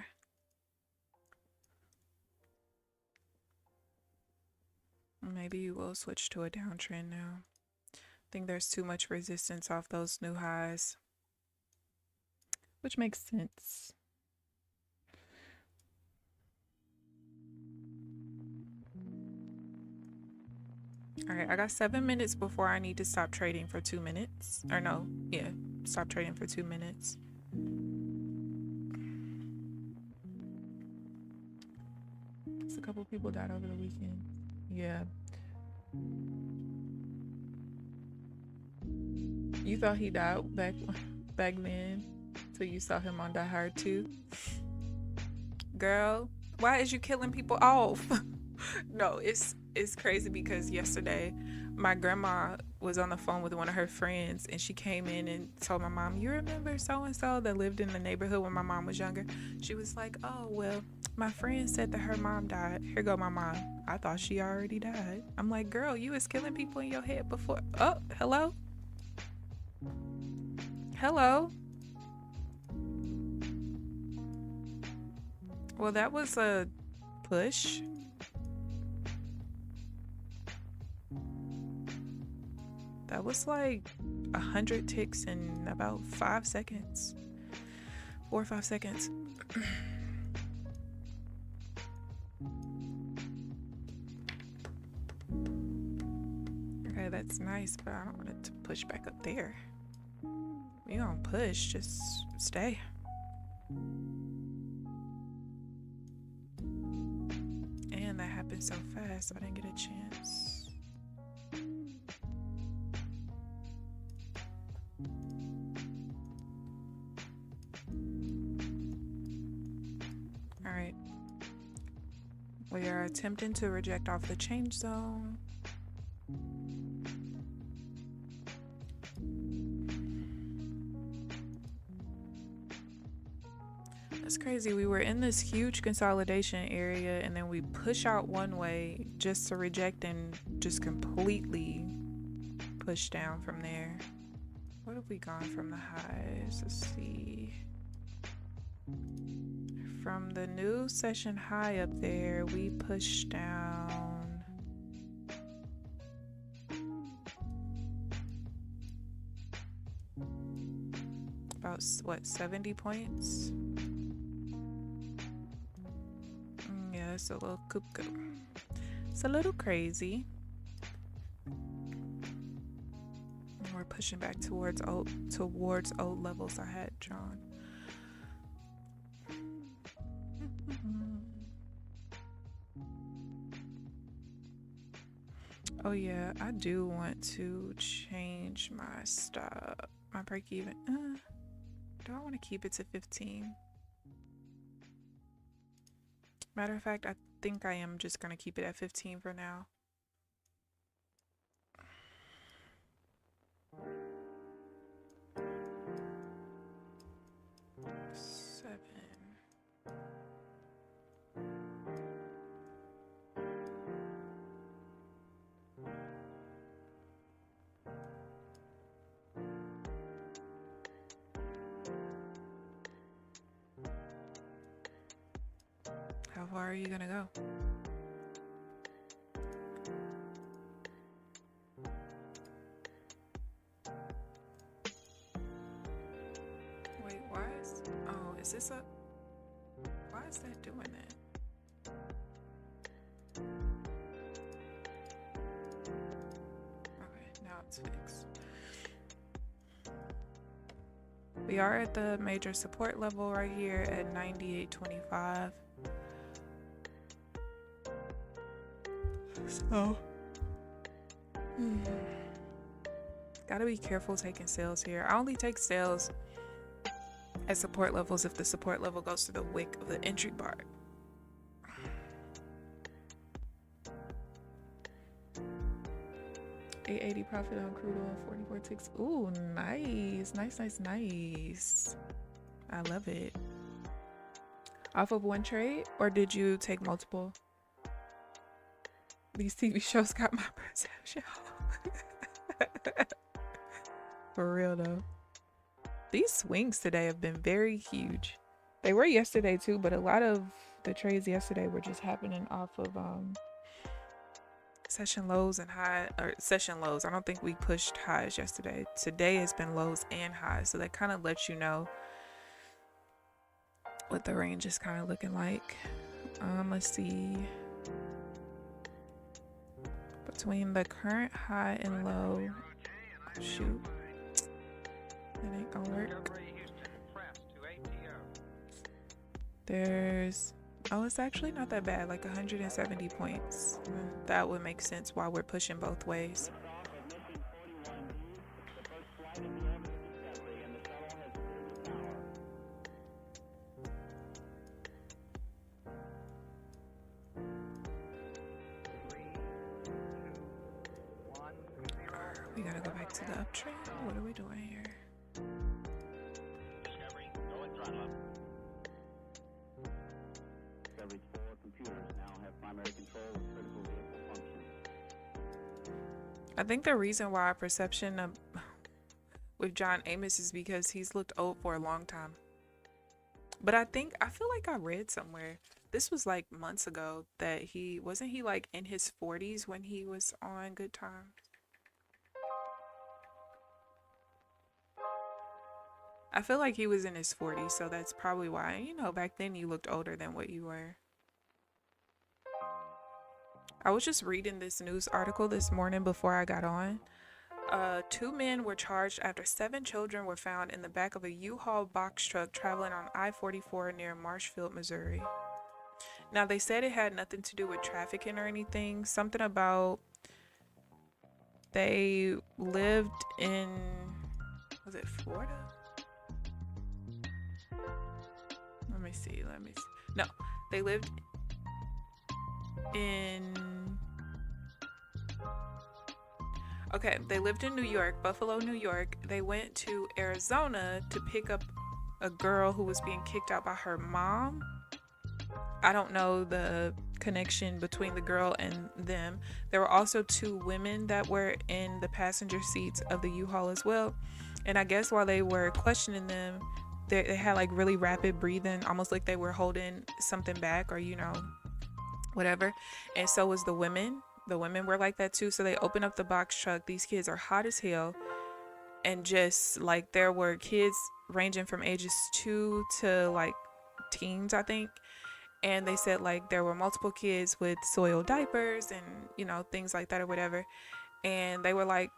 Maybe we'll switch to a downtrend now. I think there's too much resistance off those new highs, which makes sense. All right, I got 7 minutes before I need to stop trading for 2 minutes. Or no, yeah, stop trading for 2 minutes. Just a couple people died over the weekend. Yeah. You thought he died back then till you saw him on Die Hard 2? Girl, why is you killing people off? No, it's crazy because yesterday my grandma was on the phone with one of her friends and she came in and told my mom, you remember so-and-so that lived in the neighborhood when my mom was younger? She was like, oh, well, my friend said that her mom died. Here go my mom. I thought she already died. I'm like, girl, you was killing people in your head before. Oh, hello? Hello? Well, that was a push. That was like 100 ticks in about 5 seconds. 4 or 5 seconds. Okay, that's nice, but I don't want it to push back up there. You don't push, just stay. And that happened so fast, I didn't get a chance. All right. We are attempting to reject off the change zone. That's crazy. We were in this huge consolidation area and then we push out one way just to reject and just completely push down from there. What have we gone from the highs? Let's see. From the new session high up there, we pushed down about what, 70 points? Yeah, it's a little cuckoo. It's a little crazy. We're pushing back towards old levels I had drawn. Oh yeah, I do want to change my stop, my break even. Do I want to keep it to 15? Matter of fact, I think I am just gonna keep it at 15 for now. How far are you gonna go? Wait, why is... Oh, is this a... Why is that doing that? Okay, now it's fixed. We are at the major support level right here at 98.25. So, gotta be careful taking sales here. I only take sales at support levels if the support level goes to the wick of the entry bar. $8.80 profit on crude oil, 44 ticks. Ooh, nice, nice. I love it. Off of one trade, or did you take multiple? These TV shows got my perception. For real though. These swings today have been very huge. They were yesterday too, but a lot of the trades yesterday were just happening off of session lows and high, or session lows. I don't think we pushed highs yesterday. Today has been lows and highs, so that kind of lets you know what the range is kind of looking like. Let's see. Between the current high and low, shoot, that ain't Gonna work. There's, oh, it's actually not that bad, like 170 points. That would make sense while we're pushing both ways. We gotta go back to the uptrend. What are we doing here? I think the reason why our perception of with John Amos is because he's looked old for a long time. But I feel like I read somewhere, this was like months ago, that wasn't he like in his 40s when he was on Good Times? I feel like he was in his 40s, so that's probably why, you know, back then you looked older than what you were. I was just reading this news article this morning before I got on. 2 men were charged after 7 children were found in the back of a U-Haul box truck traveling on I-44 near Marshfield, Missouri. Now, they said it had nothing to do with trafficking or anything. Something about they lived in, was it Florida? Let me see. No, they lived in, okay, they lived in New York, Buffalo, New York. They went to Arizona to pick up a girl who was being kicked out by her mom. I don't know the connection between the girl and them. There were also 2 women that were in the passenger seats of the U-Haul as well. And I guess while they were questioning them, they had like really rapid breathing, almost like they were holding something back or, you know, whatever. And so was the women. The women were like that too. So they opened up the box truck. These kids are hot as hell. And just like there were kids ranging from ages 2 to like teens, I think. And they said like there were multiple kids with soiled diapers and, you know, things like that or whatever. And they were like,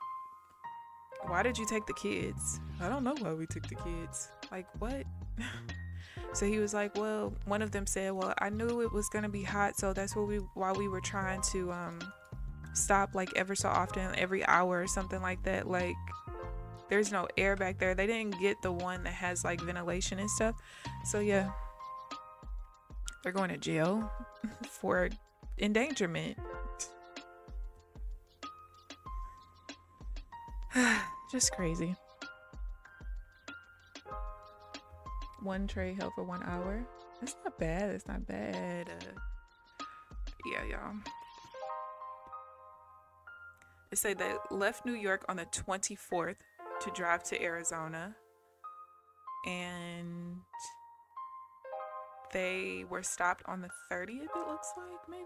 why did you take the kids? I don't know why we took the kids. Like, what? So he was like, well, one of them said, well, I knew it was going to be hot. So that's why we were trying to stop like ever so often, every hour or something like that. Like, there's no air back there. They didn't get the one that has like ventilation and stuff. So yeah, they're going to jail for endangerment. Just crazy. 1 tray held for 1 hour. It's not bad. It's not bad. Yeah, y'all. It said they left New York on the 24th to drive to Arizona. And they were stopped on the 30th, it looks like, maybe.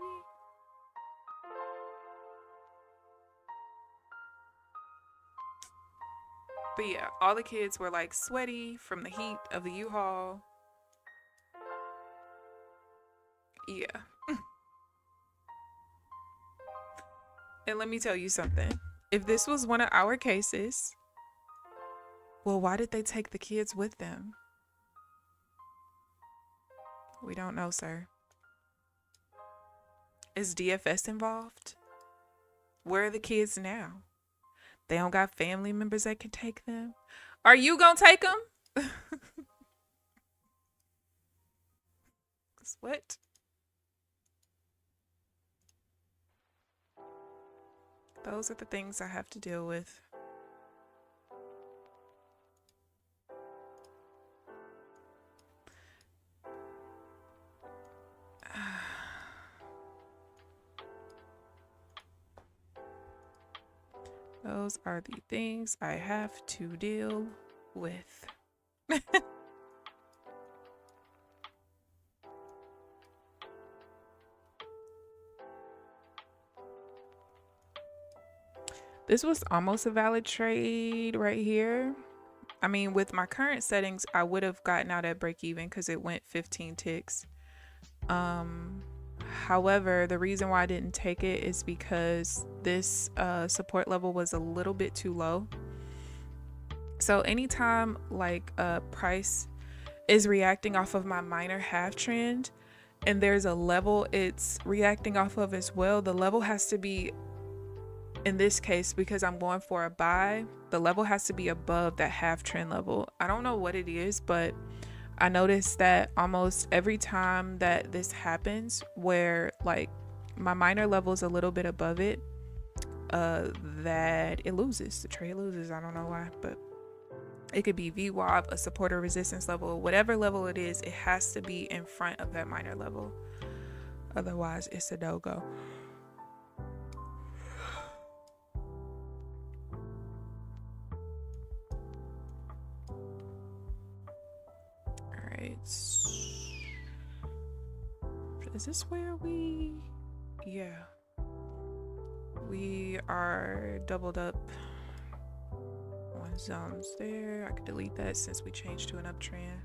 But yeah, all the kids were like sweaty from the heat of the U-Haul. Yeah. And let me tell you something. If this was one of our cases, well, why did they take the kids with them? We don't know, sir. Is DFS involved? Where are the kids now? They don't got family members that can take them. Are you gonna take them? What? Those are the things I have to deal with. Those are the things I have to deal with. This was almost a valid trade right here. I mean, with my current settings, I would have gotten out at break even because it went 15 ticks. However, the reason why I didn't take it is because this support level was a little bit too low. So anytime like a price is reacting off of my minor half trend and there's a level it's reacting off of as well, the level has to be, in this case, because I'm going for a buy, the level has to be above that half trend level. I don't know what it is, but I noticed that almost every time that this happens where like my minor level is a little bit above it, that it loses, the trade loses. I don't know why, but it could be VWAP, a support or resistance level, whatever level it is, it has to be in front of that minor level. Otherwise, it's a no-go. All right. Is this where we... Yeah. We are doubled up. One zone's there. I could delete that since we changed to an uptrend.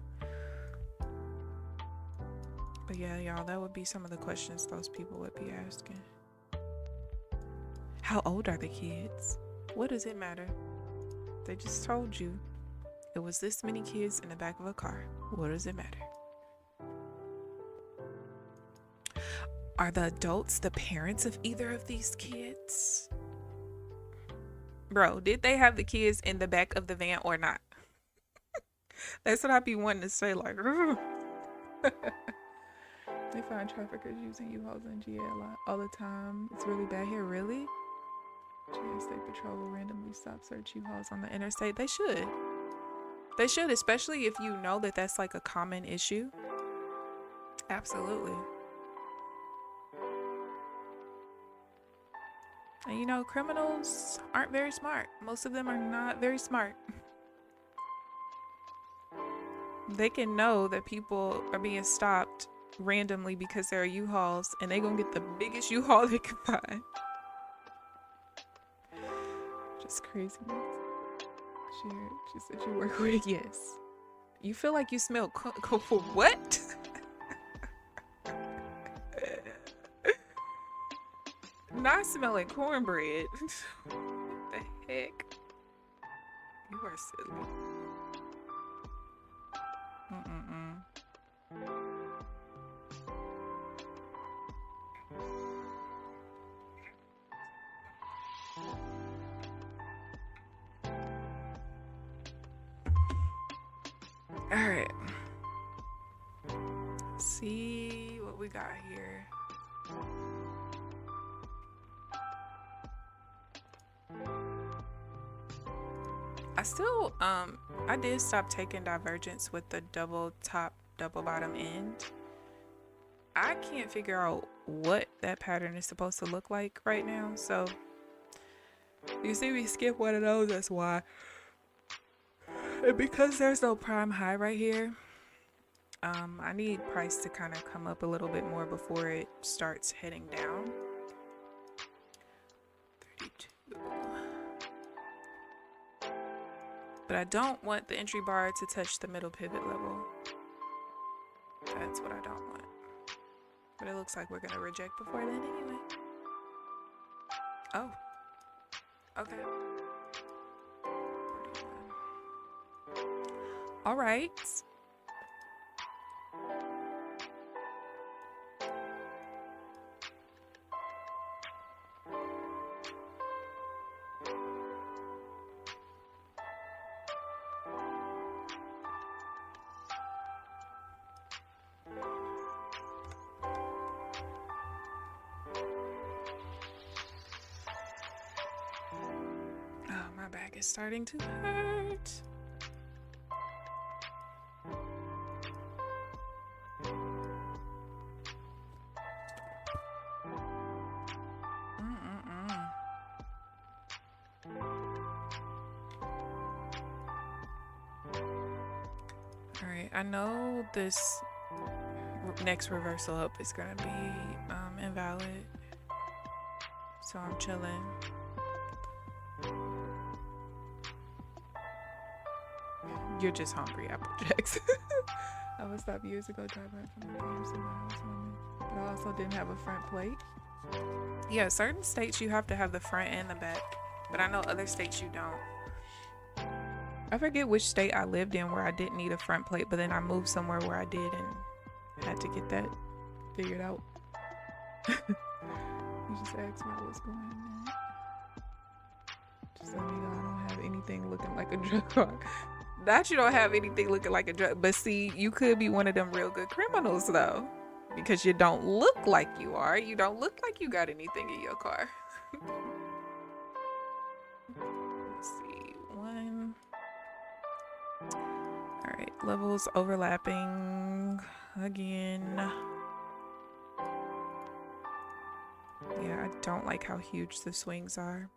But yeah, y'all, that would be some of the questions those people would be asking. How old are the kids? What does it matter? They just told you it was this many kids in the back of a car. What does it matter? Are the adults the parents of either of these kids? Bro, did they have the kids in the back of the van or not? That's what I be wanting to say, like, they find traffickers using U-Hauls in GA a lot, all the time. It's really bad here, really? GA State Patrol will randomly stop search U-Hauls on the interstate. They should. They should, especially if you know that that's like a common issue. Absolutely. And you know, criminals aren't very smart. Most of them are not very smart. They can know that people are being stopped randomly because there are U-Hauls and they gonna get the biggest U-Haul they can find. Just craziness. She said you work with, yes. You feel like you smell for what? Not smelling cornbread. What the heck? You are silly. All right. Let's see what we got here. I still, I did stop taking divergence with the double top, double bottom end. I can't figure out what that pattern is supposed to look like right now. So you see me skip one of those, that's why. And because there's no prime high right here, I need price to kind of come up a little bit more before it starts heading down. 32. But I don't want the entry bar to touch the middle pivot level. That's what I don't want. But it looks like we're gonna reject before then anyway. Oh. Okay. 41. All right. Is starting to hurt. All right, I know this next reversal up is gonna be invalid, so I'm chilling. You're just hungry, Applejacks. I was stopped years ago driving from the games in my house woman, but I also didn't have a front plate. Yeah, certain states you have to have the front and the back, but I know other states you don't. I forget which state I lived in where I didn't need a front plate, but then I moved somewhere where I did and had to get that figured out. You just asked me what's going on. Just let me know I don't have anything looking like a drug car. Not you don't have anything looking like a drug, but see, you could be one of them real good criminals though, because you don't look like you are. You don't look like you got anything in your car. Let's see, one. All right, levels overlapping again. Yeah, I don't like how huge the swings are.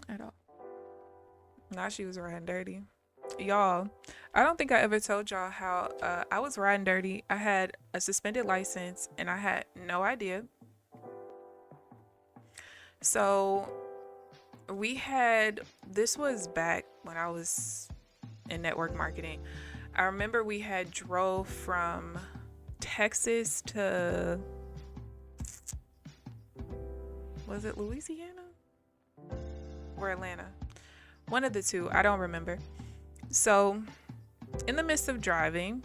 At all. Now she was riding dirty. Y'all, I don't think I ever told y'all how I was riding dirty. I had a suspended license and I had no idea. So this was back when I was in network marketing. I remember we had drove from Texas to, was it Louisiana or Atlanta? One of the two, I don't remember. So in the midst of driving,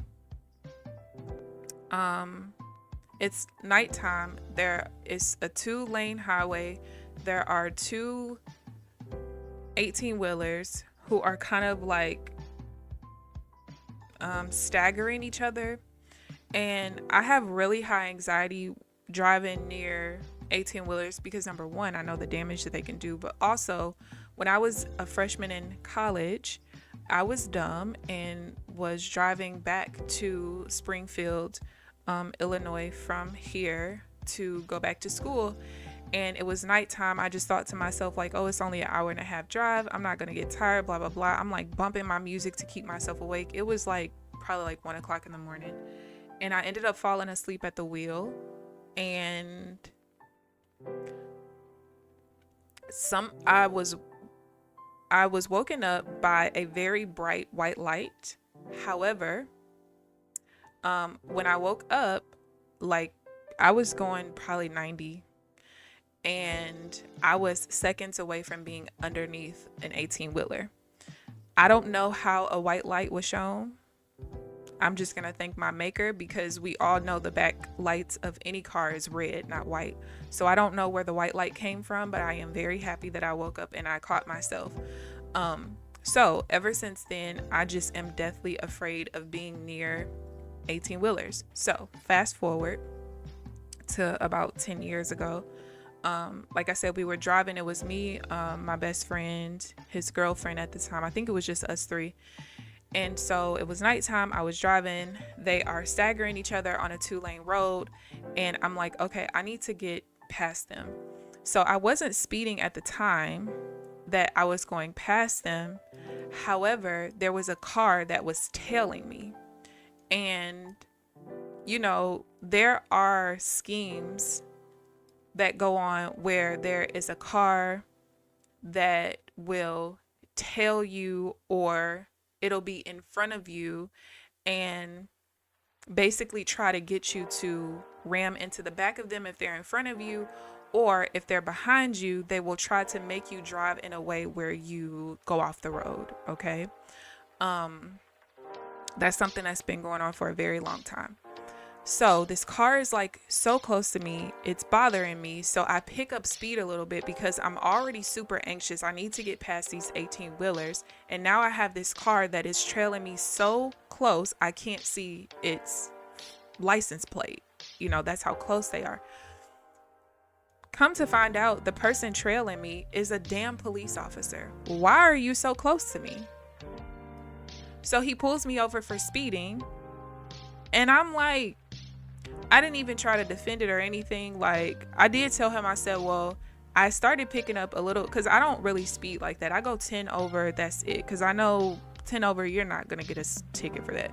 it's nighttime. There is a 2-lane highway. There are 2 18-wheelers who are kind of like staggering each other. And I have really high anxiety driving near 18-wheelers because number one, I know the damage that they can do, but also when I was a freshman in college, I was dumb and was driving back to Springfield, Illinois from here to go back to school. And it was nighttime. I just thought to myself like, oh, it's only an hour and a half drive. I'm not going to get tired, blah, blah, blah. I'm like bumping my music to keep myself awake. It was like probably like 1 o'clock in the morning. And I ended up falling asleep at the wheel. And I was woken up by a very bright white light. However, when I woke up, like I was going probably 90 and I was seconds away from being underneath an 18-wheeler. I don't know how a white light was shown. I'm just going to thank my maker because we all know the back lights of any car is red, not white. So I don't know where the white light came from, but I am very happy that I woke up and I caught myself. So ever since then, I just am deathly afraid of being near 18-wheelers. So fast forward to about 10 years ago. Like I said, we were driving. It was me, my best friend, his girlfriend at the time. I think it was just us 3. And so it was nighttime. I was driving. They are staggering each other on a 2-lane road. And I'm like, okay, I need to get past them. So I wasn't speeding at the time that I was going past them. However, there was a car that was tailing me. And, you know, there are schemes that go on where there is a car that will tail you or it'll be in front of you and basically try to get you to ram into the back of them if they're in front of you, or if they're behind you, they will try to make you drive in a way where you go off the road. Okay. That's something that's been going on for a very long time. So this car is like so close to me, it's bothering me. So I pick up speed a little bit because I'm already super anxious. I need to get past these 18-wheelers. And now I have this car that is trailing me so close, I can't see its license plate. You know, that's how close they are. Come to find out, the person trailing me is a damn police officer. Why are you so close to me? So he pulls me over for speeding. And I'm like, I didn't even try to defend it or anything. Like, I did tell him, I said, well, I started picking up a little, because I don't really speed like that. I go 10 over, that's it. Because I know 10 over, you're not going to get a ticket for that.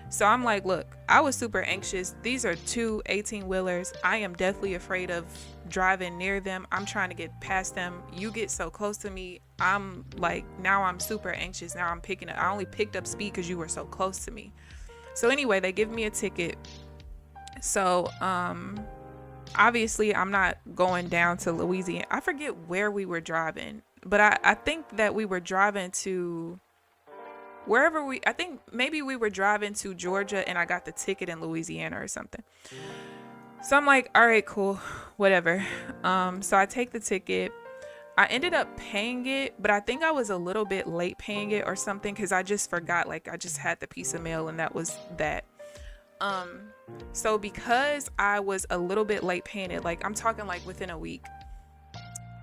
So I'm like, look, I was super anxious. These are 2 18-wheelers. I am deathly afraid of driving near them. I'm trying to get past them. You get so close to me. I'm like, now I'm super anxious. Now I'm I only picked up speed because you were so close to me. So anyway, they give me a ticket. So, obviously I'm not going down to Louisiana. I forget where we were driving, but I think that we were driving to wherever I think maybe we were driving to Georgia and I got the ticket in Louisiana or something. So I'm like, all right, cool, whatever. So I take the ticket. I ended up paying it, but I think I was a little bit late paying it or something because I just forgot, like I just had the piece of mail and that was that. So because I was a little bit late paying it, like I'm talking like within a week,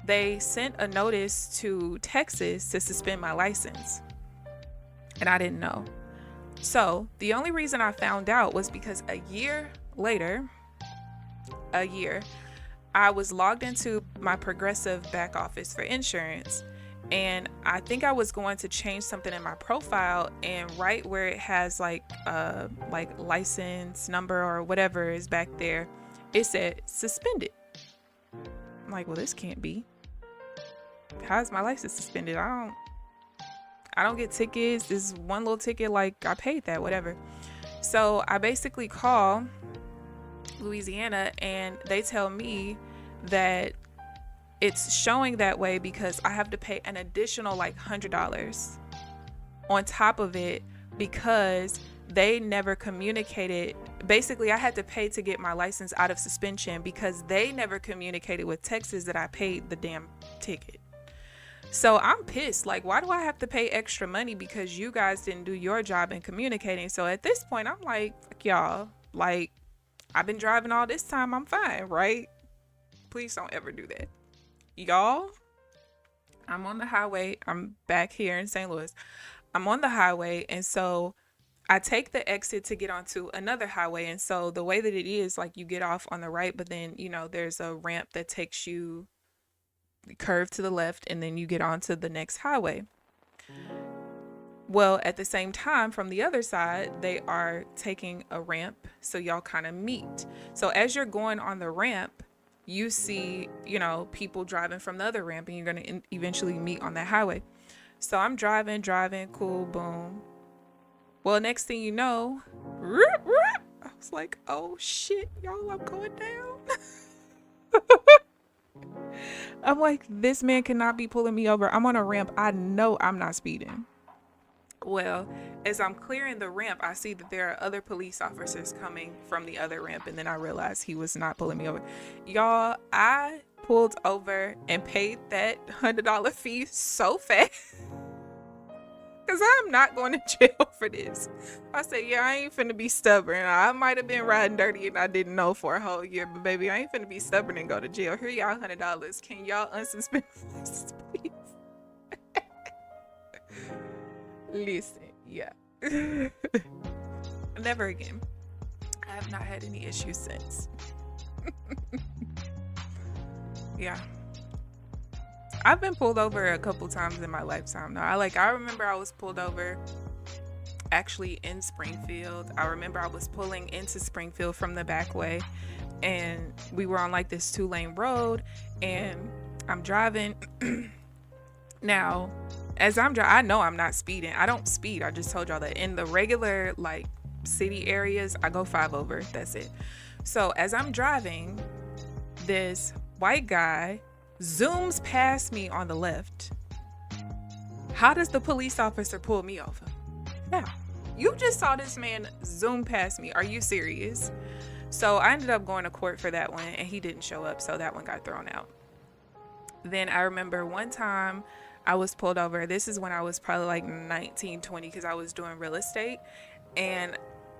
they sent a notice to Texas to suspend my license. And I didn't know. So the only reason I found out was because a year, I was logged into my Progressive back office for insurance. And I think I was going to change something in my profile, and right where it has like license number or whatever is back there, it said suspended. I'm like, well, this can't be. How's my license suspended? I don't get tickets. This one little ticket, like I paid that, whatever. So I basically call Louisiana and they tell me that it's showing that way because I have to pay an additional like $100 on top of it because they never communicated. Basically, I had to pay to get my license out of suspension because they never communicated with Texas that I paid the damn ticket. So I'm pissed. Like, why do I have to pay extra money because you guys didn't do your job in communicating? So at this point, I'm like, fuck y'all. Like, I've been driving all this time. I'm fine, right? Please don't ever do that. Y'all, I'm on the highway. I'm back here in St. Louis. I'm on the highway, and so I take the exit to get onto another highway. And so the way that it is, like, you get off on the right, but then, you know, there's a ramp that takes you curve to the left, and then you get onto the next highway. Well, at the same time, from the other side, they are taking a ramp, so y'all kind of meet. So as you're going on the ramp, you see, you know, people driving from the other ramp, and you're going to eventually meet on that highway. So I'm driving, cool, boom. Well, next thing you know, I was like, oh shit, y'all, I'm going down. I'm like, this man cannot be pulling me over. I'm on a ramp. I know I'm not speeding. Well, as I'm clearing the ramp, I see that there are other police officers coming from the other ramp, and then I realized he was not pulling me over. Y'all, I pulled over and paid that $100 fee so fast because I'm not going to jail for this. I said, yeah, I ain't finna be stubborn. I might have been riding dirty and I didn't know for a whole year, but baby, I ain't finna be stubborn and go to jail. Here y'all $100. Can y'all unsuspend my license, please? Listen, yeah. Never again. I have not had any issues since. Yeah. I've been pulled over a couple times in my lifetime now. I remember I was pulled over actually in Springfield. I remember I was pulling into Springfield from the back way, and we were on like this 2-lane road, and I'm driving. Now, as I'm driving, I know I'm not speeding. I don't speed. I just told y'all that. In the regular like city areas, I go 5 over. That's it. So as I'm driving, this white guy zooms past me on the left. How does the police officer pull me over? Now, you just saw this man zoom past me. Are you serious? So I ended up going to court for that one, and he didn't show up, so that one got thrown out. Then I remember one time I was pulled over. This is when I was probably like 19, 20, because I was doing real estate. And,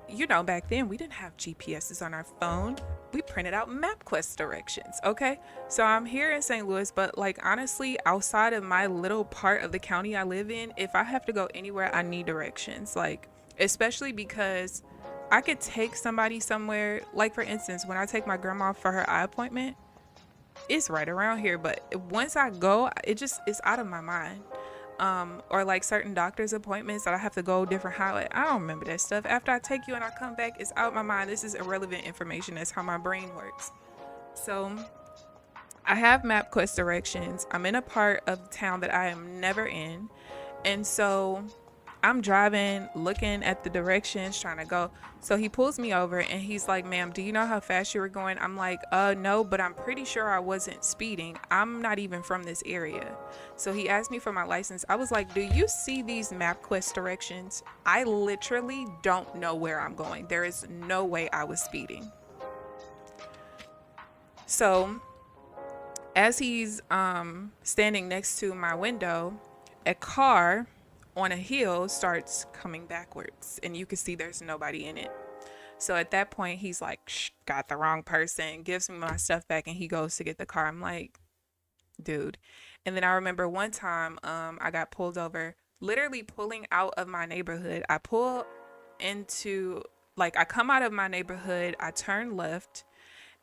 you know, back then we didn't have GPSs on our phone. We printed out MapQuest directions, okay? So I'm here in St. Louis, but like honestly, outside of my little part of the county I live in, if I have to go anywhere, I need directions. Like, especially because I could take somebody somewhere. Like, for instance, when I take my grandma for her eye appointment, it's right around here, but once I go, it's out of my mind. Or like certain doctor's appointments that I have to go different highway. I don't remember that stuff. After I take you and I come back, it's out of my mind. This is irrelevant information. That's how my brain works. So I have MapQuest directions. I'm in a part of town that I am never in. And so I'm driving, looking at the directions, trying to go. So he pulls me over and he's like, ma'am, do you know how fast you were going? I'm like, no, but I'm pretty sure I wasn't speeding. I'm not even from this area. So he asked me for my license. I was like, do you see these MapQuest directions? I literally don't know where I'm going. There is no way I was speeding. So as he's standing next to my window, a car on a hill starts coming backwards and you can see there's nobody in it. So at that point he's like, shh, got the wrong person, gives me my stuff back, and he goes to get the car. I'm like, dude. And then I remember one time I got pulled over, literally pulling out of my neighborhood. I pull into, like, I come out of my neighborhood, I turn left,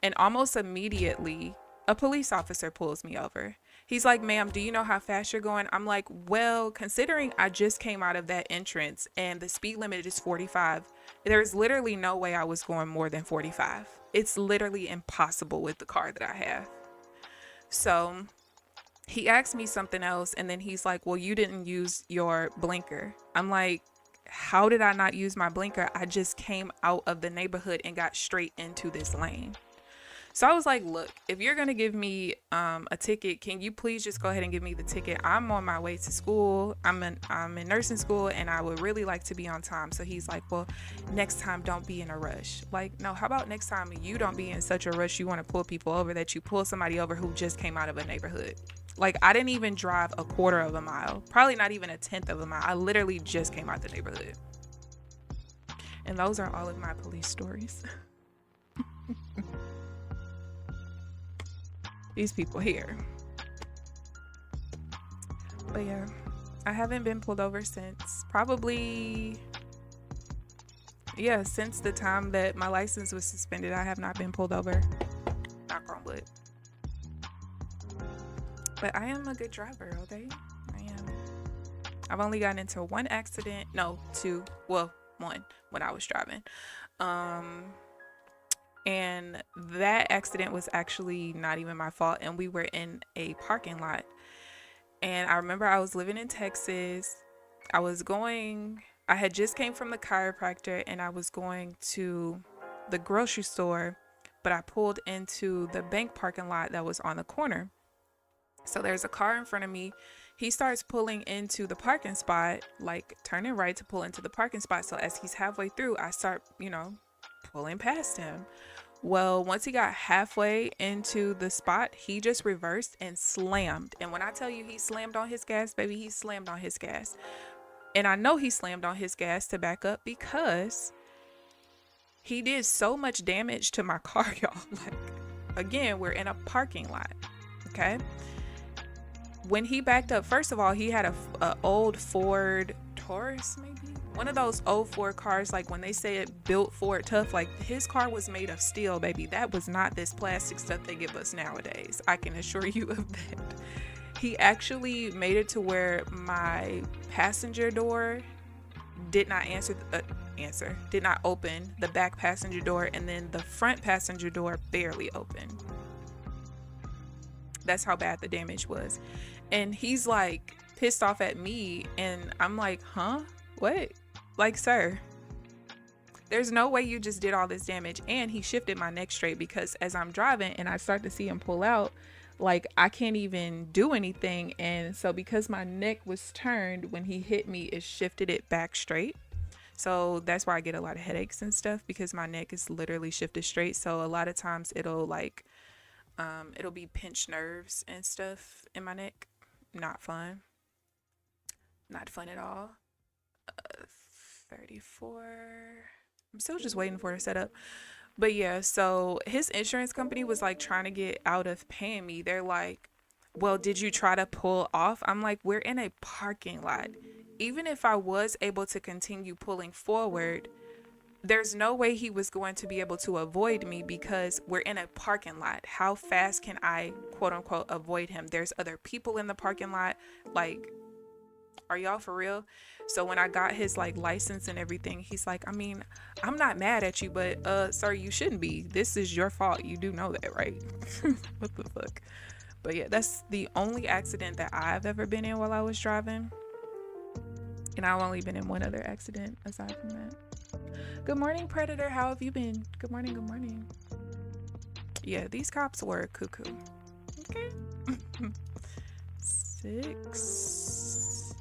and almost immediately a police officer pulls me over. He's like, ma'am, do you know how fast you're going? I'm like, well, considering I just came out of that entrance and the speed limit is 45, there's literally no way I was going more than 45. It's literally impossible with the car that I have. So he asked me something else, and then he's like, well, you didn't use your blinker. I'm like, how did I not use my blinker? I just came out of the neighborhood and got straight into this lane. So I was like, look, if you're going to give me a ticket, can you please just go ahead and give me the ticket? I'm on my way to school. I'm in nursing school, and I would really like to be on time. So he's like, well, next time don't be in a rush. Like, no, how about next time you don't be in such a rush you want to pull people over that you pull somebody over who just came out of a neighborhood? Like, I didn't even drive a quarter of a mile, probably not even a tenth of a mile. I literally just came out the neighborhood. And those are all of my police stories. These people here. But yeah, I haven't been pulled over since probably, yeah, since the time that my license was suspended. I have not been pulled over. Knock on wood. But I am a good driver, okay? I am. I've only gotten into one accident. No, two. Well, one when I was driving. And that accident was actually not even my fault. And we were in a parking lot. And I remember I was living in Texas. I had just came from the chiropractor and I was going to the grocery store, but I pulled into the bank parking lot that was on the corner. So there's a car in front of me. He starts pulling into the parking spot, like turning right to pull into the parking spot. So as he's halfway through, I start, pulling past him. Well, once he got halfway into the spot, he just reversed and slammed. And when I tell you he slammed on his gas, baby, he slammed on his gas. And I know he slammed on his gas to back up because he did so much damage to my car, y'all. Like, again, we're in a parking lot, okay? When he backed up, first of all, he had a old Ford Taurus, maybe? One of those old Ford cars, like when they say it built Ford tough, like his car was made of steel, baby. That was not this plastic stuff they give us nowadays. I can assure you of that. He actually made it to where my passenger door did not did not open, the back passenger door, and then the front passenger door barely opened. That's how bad the damage was. And he's like pissed off at me, and I'm like, huh? What? Like, sir, there's no way you just did all this damage. And he shifted my neck straight because as I'm driving and I start to see him pull out, like, I can't even do anything. And so because my neck was turned when he hit me, it shifted it back straight. So that's why I get a lot of headaches and stuff, because my neck is literally shifted straight. So a lot of times it'll be pinched nerves and stuff in my neck. Not fun. Not fun at all. 34. I'm still just waiting for it to set up. But yeah, so his insurance company was like trying to get out of paying me. They're like, well, did you try to pull off? I'm like, we're in a parking lot. Even if I was able to continue pulling forward, there's no way he was going to be able to avoid me because we're in a parking lot. How fast can I, quote unquote, avoid him? There's other people in the parking lot. Like, are y'all for real? So when I got his like license and everything, he's like, I mean, I'm not mad at you, but sir, you shouldn't be. This is your fault. You do know that, right? What the fuck? But yeah, that's the only accident that I've ever been in while I was driving. And I've only been in one other accident aside from that. Good morning, Predator. How have you been? Good morning, good morning. Yeah, these cops were cuckoo. Okay. 6.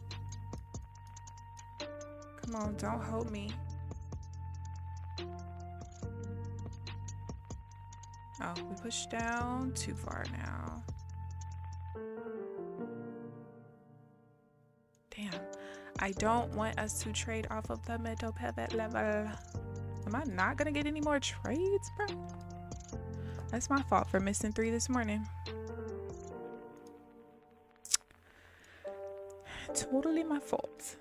Come on, don't hold me. Oh, we pushed down too far now. Damn. I don't want us to trade off of the middle pivot level. Am I not gonna get any more trades, bro? That's my fault for missing 3 this morning. Totally my fault.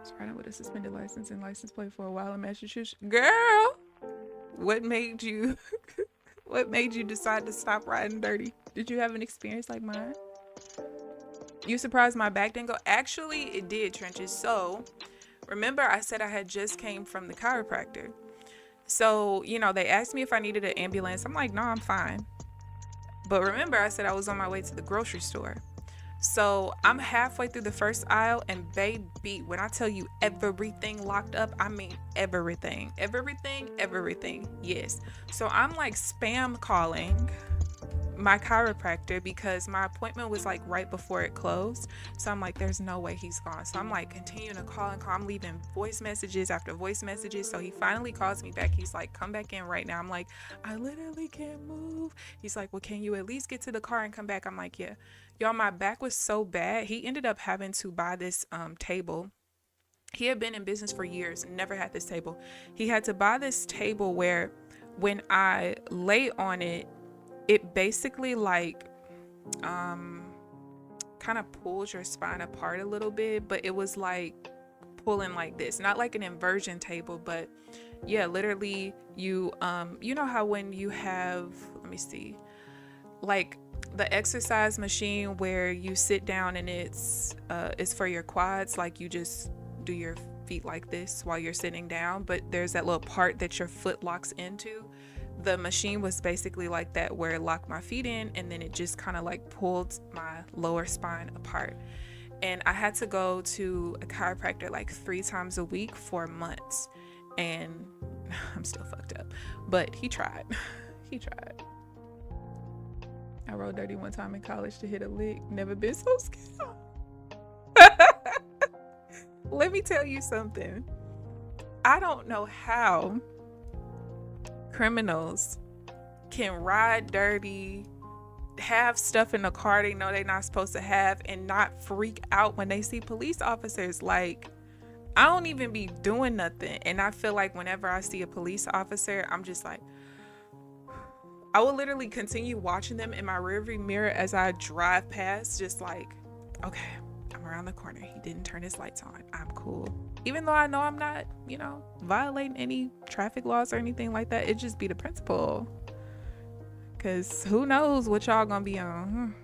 Just riding with a suspended license and license plate for a while in Massachusetts. Girl, what made you decide to stop riding dirty? Did you have an experience like mine? You surprised my back didn't go? Actually, it did, Trenches. So, remember I said I had just came from the chiropractor. So, you know, they asked me if I needed an ambulance. I'm like, no, I'm fine. But remember I said I was on my way to the grocery store. So, I'm halfway through the first aisle and baby, when I tell you everything locked up, I mean everything. Everything. Yes. So, I'm like spam calling my chiropractor because my appointment was like right before it closed. So I'm like, there's no way he's gone. So I'm like continuing to call and call. I'm leaving voice messages after voice messages. So he finally calls me back. He's like, come back in right now. I'm like, I literally can't move. He's like, well, can you at least get to the car and come back? I'm like, yeah. Y'all, my back was so bad. He ended up having to buy this table. He had been in business for years, never had this table. He had to buy this table where when I lay on it, it basically like kind of pulls your spine apart a little bit, but it was like pulling like this, not like an inversion table, but yeah, literally you know how when you have, let me see, like the exercise machine where you sit down and it's for your quads, like you just do your feet like this while you're sitting down, but there's that little part that your foot locks into. The machine was basically like that, where it locked my feet in and then it just kind of like pulled my lower spine apart. And I had to go to a chiropractor like 3 times a week for months, and I'm still fucked up, but he tried. He tried. I rode dirty one time in college to hit a lick. Never been so scared. Let me tell you something. I don't know how criminals can ride dirty, have stuff in the car they know they're not supposed to have, and not freak out when they see police officers. Like, I don't even be doing nothing, and I feel like whenever I see a police officer, I'm just like, I will literally continue watching them in my rearview mirror as I drive past, just like, okay, I'm around the corner, he didn't turn his lights on, I'm cool. Even though I know I'm not, you know, violating any traffic laws or anything like that, it just be the principle. Cause who knows what y'all gonna be on.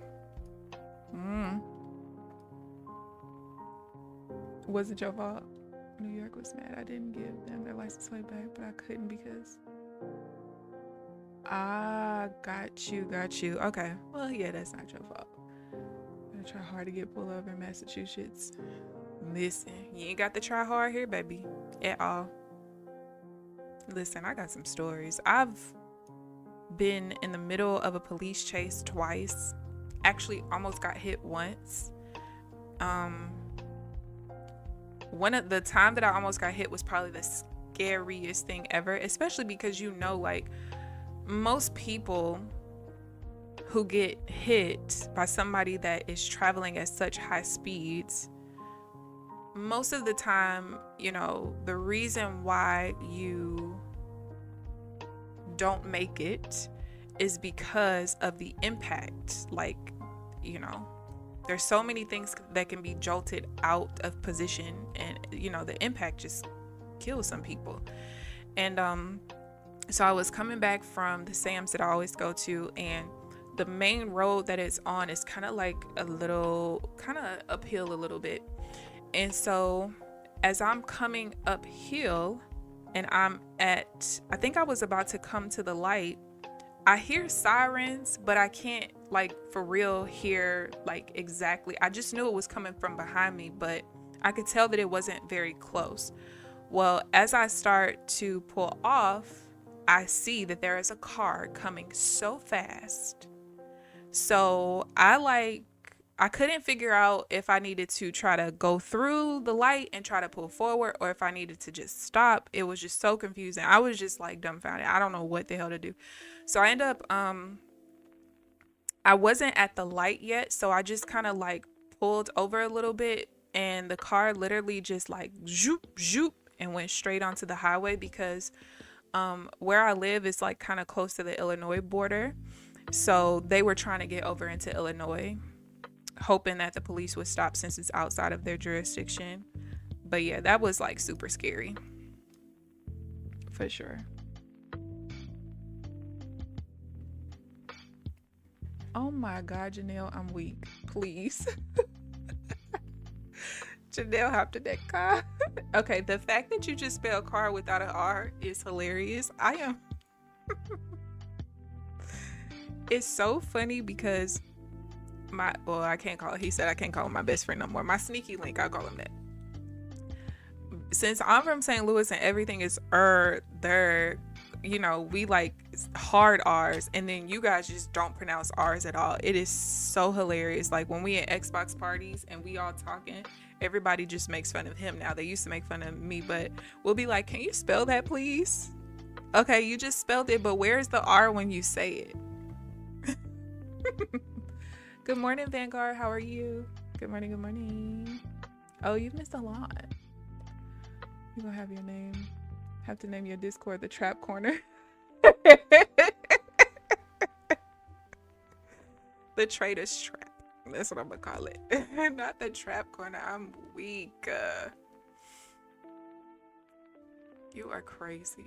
Was it your fault? New York was mad I didn't give them their license plate back, but I couldn't because got you. Okay, well, yeah, that's not your fault. I'm gonna try hard to get pulled over in Massachusetts. Listen, you ain't got to try hard here, baby, at all. Listen, I got some stories. I've been in the middle of a police chase twice. Actually, almost got hit once. One of the time that I almost got hit was probably the scariest thing ever, especially because, you know, like, most people who get hit by somebody that is traveling at such high speeds, most of the time, you know, the reason why you don't make it is because of the impact. Like, you know, there's so many things that can be jolted out of position, and, you know, the impact just kills some people. And so I was coming back from the Sam's that I always go to, and the main road that it's on is kind of like a little, kind of uphill a little bit. And so as I'm coming uphill and I'm at, I think I was about to come to the light, I hear sirens, but I can't, like, for real hear, like, exactly. I just knew it was coming from behind me, but I could tell that it wasn't very close. Well, as I start to pull off, I see that there is a car coming so fast. So I couldn't figure out if I needed to try to go through the light and try to pull forward, or if I needed to just stop. It was just so confusing. I was just like dumbfounded. I don't know what the hell to do. So I end up, I wasn't at the light yet. So I just kind of like pulled over a little bit, and the car literally just like zoop, zoop, and went straight onto the highway, because where I live is like kind of close to the Illinois border. So they were trying to get over into Illinois, hoping that the police would stop since it's outside of their jurisdiction. But yeah, that was like super scary. For sure. Oh my God, Janelle, I'm weak. Please. Janelle hopped in that car. Okay, the fact that you just spelled car without an R is hilarious. I am. It's so funny because I can't call it. He said I can't call him my best friend no more. My sneaky link, I'll call him that. Since I'm from St. Louis and everything is there, you know, we like hard R's, and then you guys just don't pronounce R's at all. It is so hilarious. Like when we at Xbox parties and we all talking, everybody just makes fun of him now. They used to make fun of me, but we'll be like, can you spell that, please? Okay, you just spelled it, but where's the R when you say it? Good morning, Vanguard. How are you? Good morning, good morning. Oh, you've missed a lot. You're gonna have your name. Have to name your Discord the Trap Corner. The Trader's Trap. That's what I'm gonna call it. Not the Trap Corner. I'm weak. You are crazy.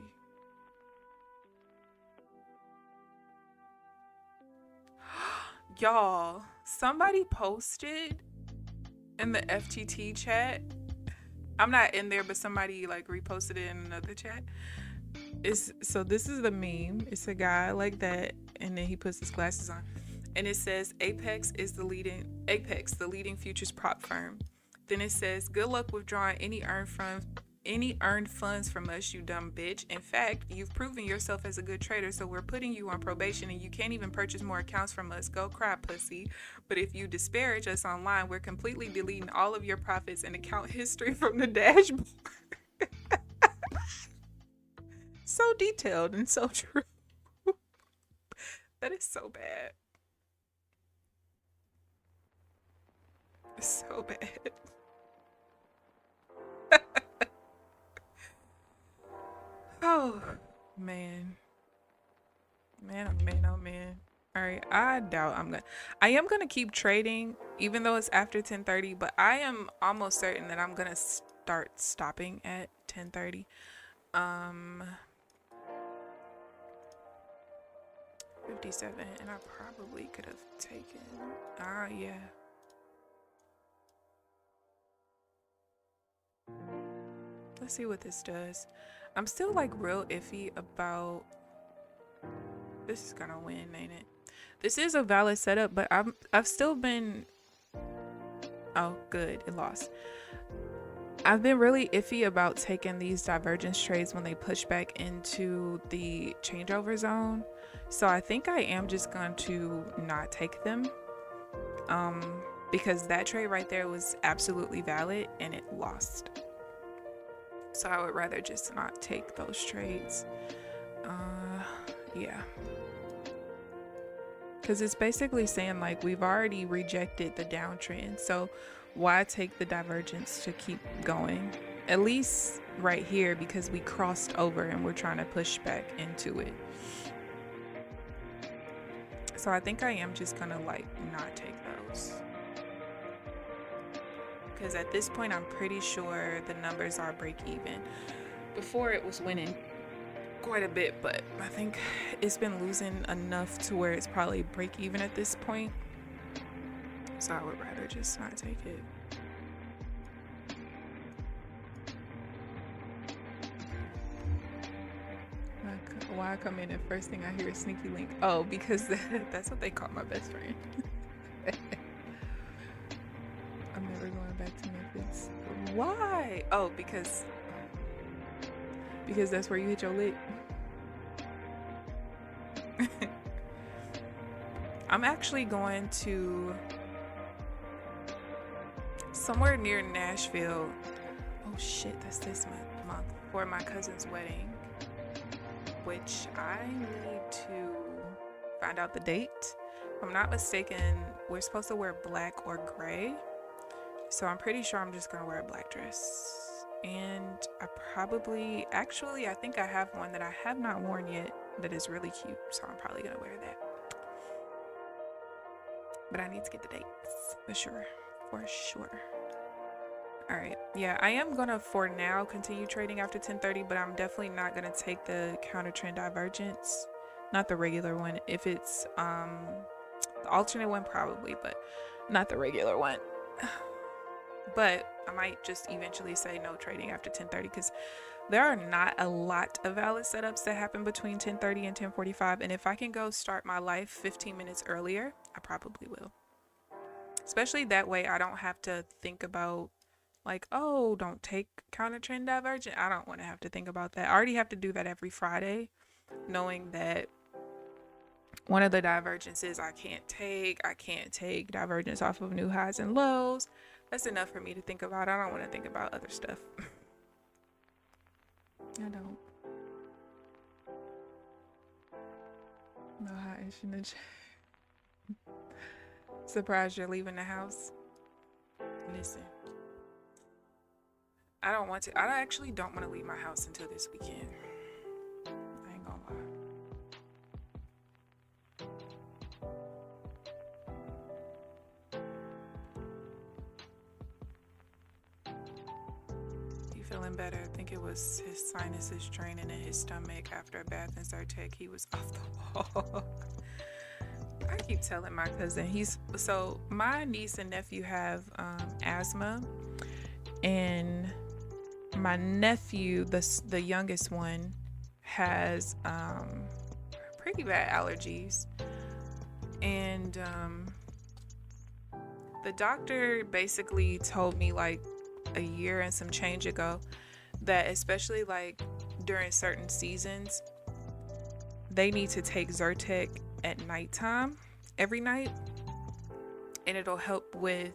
Y'all, somebody posted in the FTT chat. I'm not in there, but somebody like reposted it in another chat. So this is the meme. It's a guy like that, and then he puts his glasses on, and it says Apex, the leading futures prop firm. Then it says, good luck withdrawing any earned funds from us, you dumb bitch. In fact, you've proven yourself as a good trader, so we're putting you on probation and you can't even purchase more accounts from us. Go cry, pussy. But if you disparage us online, we're completely deleting all of your profits and account history from the dashboard. So detailed and so true. That is so bad. It's so bad. Oh, man. Man, oh man. All right, I doubt I am gonna keep trading, even though it's after 10:30, but I am almost certain that I'm gonna start stopping at 10:30. 57, and I probably could have taken, yeah. Let's see what this does. I'm still like real iffy about, this is gonna win, ain't it? This is a valid setup, but I've still been, oh good, it lost. I've been really iffy about taking these divergence trades when they push back into the changeover zone. So I think I am just going to not take them, because that trade right there was absolutely valid and it lost. So I would rather just not take those trades. Yeah. Because it's basically saying like we've already rejected the downtrend. So why take the divergence to keep going? At least right here, because we crossed over and we're trying to push back into it. So I think I am just gonna like not take those. Because at this point, I'm pretty sure the numbers are break even. Before it was winning quite a bit, but I think it's been losing enough to where it's probably break even at this point. So I would rather just not take it. Why I come in and first thing I hear is sneaky link? Oh, because that's what they call my best friend. I'm never going back to Memphis. Good Why? Oh, because that's where you hit your lick. I'm actually going to somewhere near Nashville. Oh shit, that's this month for my cousin's wedding, which I need to find out the date. If I'm not mistaken, we're supposed to wear black or gray, so I'm pretty sure I'm just gonna wear a black dress. And I think I have one that I have not worn yet that is really cute, so I'm probably gonna wear that. But I need to get the dates for sure. All right, yeah, I am gonna for now continue trading after 10:30, but I'm definitely not gonna take the counter trend divergence, not the regular one. If it's the alternate one, probably, but not the regular one. But I might just eventually say no trading after 10:30 because there are not a lot of valid setups that happen between 10:30 and 10:45, and if I can go start my life 15 minutes earlier, I probably will. Especially that way I don't have to think about like, oh, don't take counter trend divergent. I don't want to have to think about that. I already have to do that every Friday, knowing that one of the divergences I can't take divergence off of new highs and lows. That's enough for me to think about. I don't want to think about other stuff. I don't. No hot ish in the chat. Surprised you're leaving the house. Listen, I actually don't want to leave my house until this weekend. I ain't gonna lie. You feeling better? I think it was his sinuses draining in his stomach after a bath in Zyrtec. He was off the wall. I keep telling my cousin, so my niece and nephew have asthma, and my nephew, the youngest one, has pretty bad allergies, and the doctor basically told me like a year and some change ago that especially like during certain seasons they need to take Zyrtec at nighttime every night, and it'll help with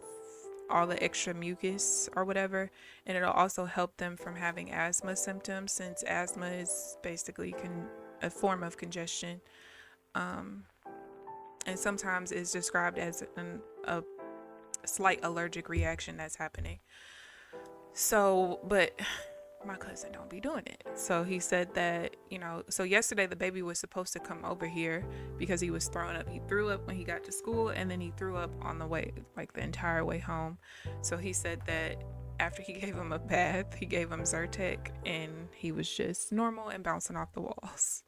all the extra mucus or whatever, and it'll also help them from having asthma symptoms, since asthma is basically a form of congestion, and sometimes is described as a slight allergic reaction that's happening. So, but my cousin don't be doing it. So he said that, so yesterday the baby was supposed to come over here because he was throwing up. He threw up when he got to school, and then he threw up on the way, like the entire way home. So he said that after he gave him a bath, he gave him Zyrtec, and he was just normal and bouncing off the walls.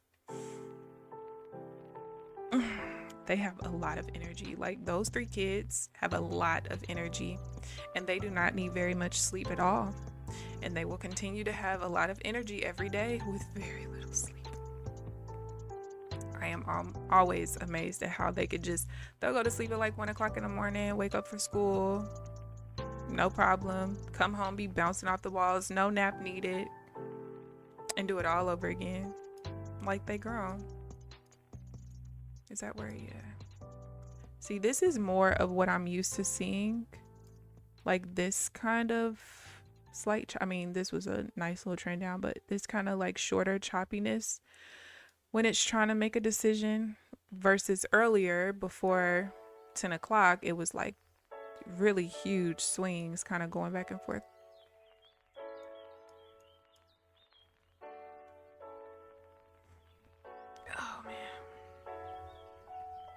They have a lot of energy. Like, those 3 kids have a lot of energy, and they do not need very much sleep at all. And they will continue to have a lot of energy every day with very little sleep. I am always amazed at how they'll go to sleep at like 1 o'clock in the morning, wake up for school, no problem, come home, be bouncing off the walls, no nap needed, and do it all over again. Like they grown. Is that where? Yeah. See, this is more of what I'm used to seeing. Like this kind of this was a nice little trend down, but this kind of like shorter choppiness when it's trying to make a decision, versus earlier before 10 o'clock, it was like really huge swings kind of going back and forth. Oh man.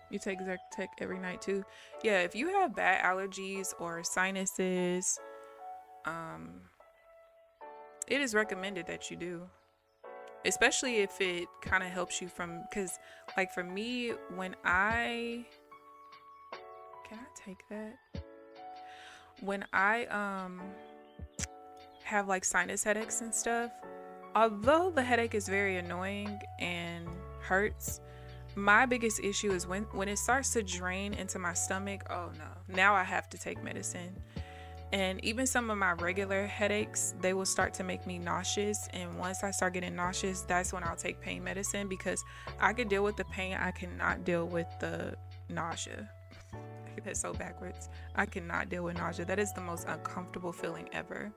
You take Zyrtec every night too? Yeah, if you have bad allergies or sinuses, it is recommended that you do, especially if it kind of helps you from, because like for me, when I have like sinus headaches and stuff, although the headache is very annoying and hurts, my biggest issue is when it starts to drain into my stomach. Oh no, now I have to take medicine. And even some of my regular headaches, they will start to make me nauseous. And once I start getting nauseous, that's when I'll take pain medicine, because I can deal with the pain. I cannot deal with the nausea. That's so backwards. I cannot deal with nausea. That is the most uncomfortable feeling ever.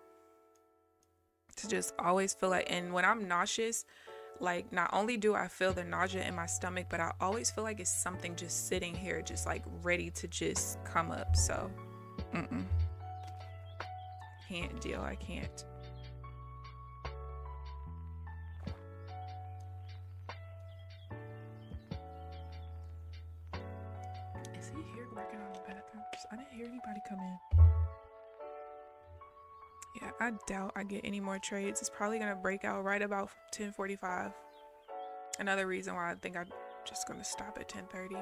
To just always feel like, and when I'm nauseous, like, not only do I feel the nausea in my stomach, but I always feel like it's something just sitting here, just like ready to just come up. So, can't deal. I can't. Is he here working on the bathrooms? I didn't hear anybody come in. Yeah, I doubt I get any more trades. It's probably gonna break out right about 10:45. Another reason why I think I'm just gonna stop at 10:30.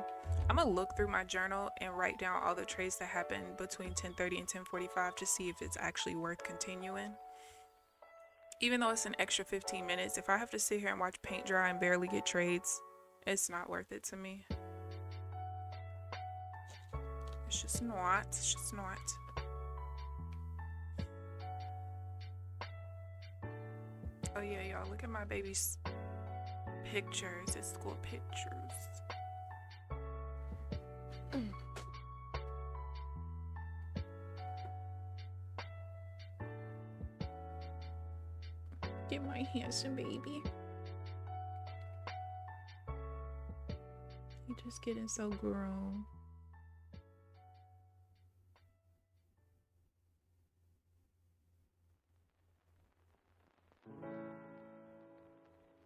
I'm gonna look through my journal and write down all the trades that happened between 10:30 and 10:45 to see if it's actually worth continuing. Even though it's an extra 15 minutes, if I have to sit here and watch paint dry and barely get trades, it's not worth it to me. It's just not. It's just not. Oh yeah, y'all, look at my baby's pictures. It's school pictures. Get my handsome baby. He just getting so grown.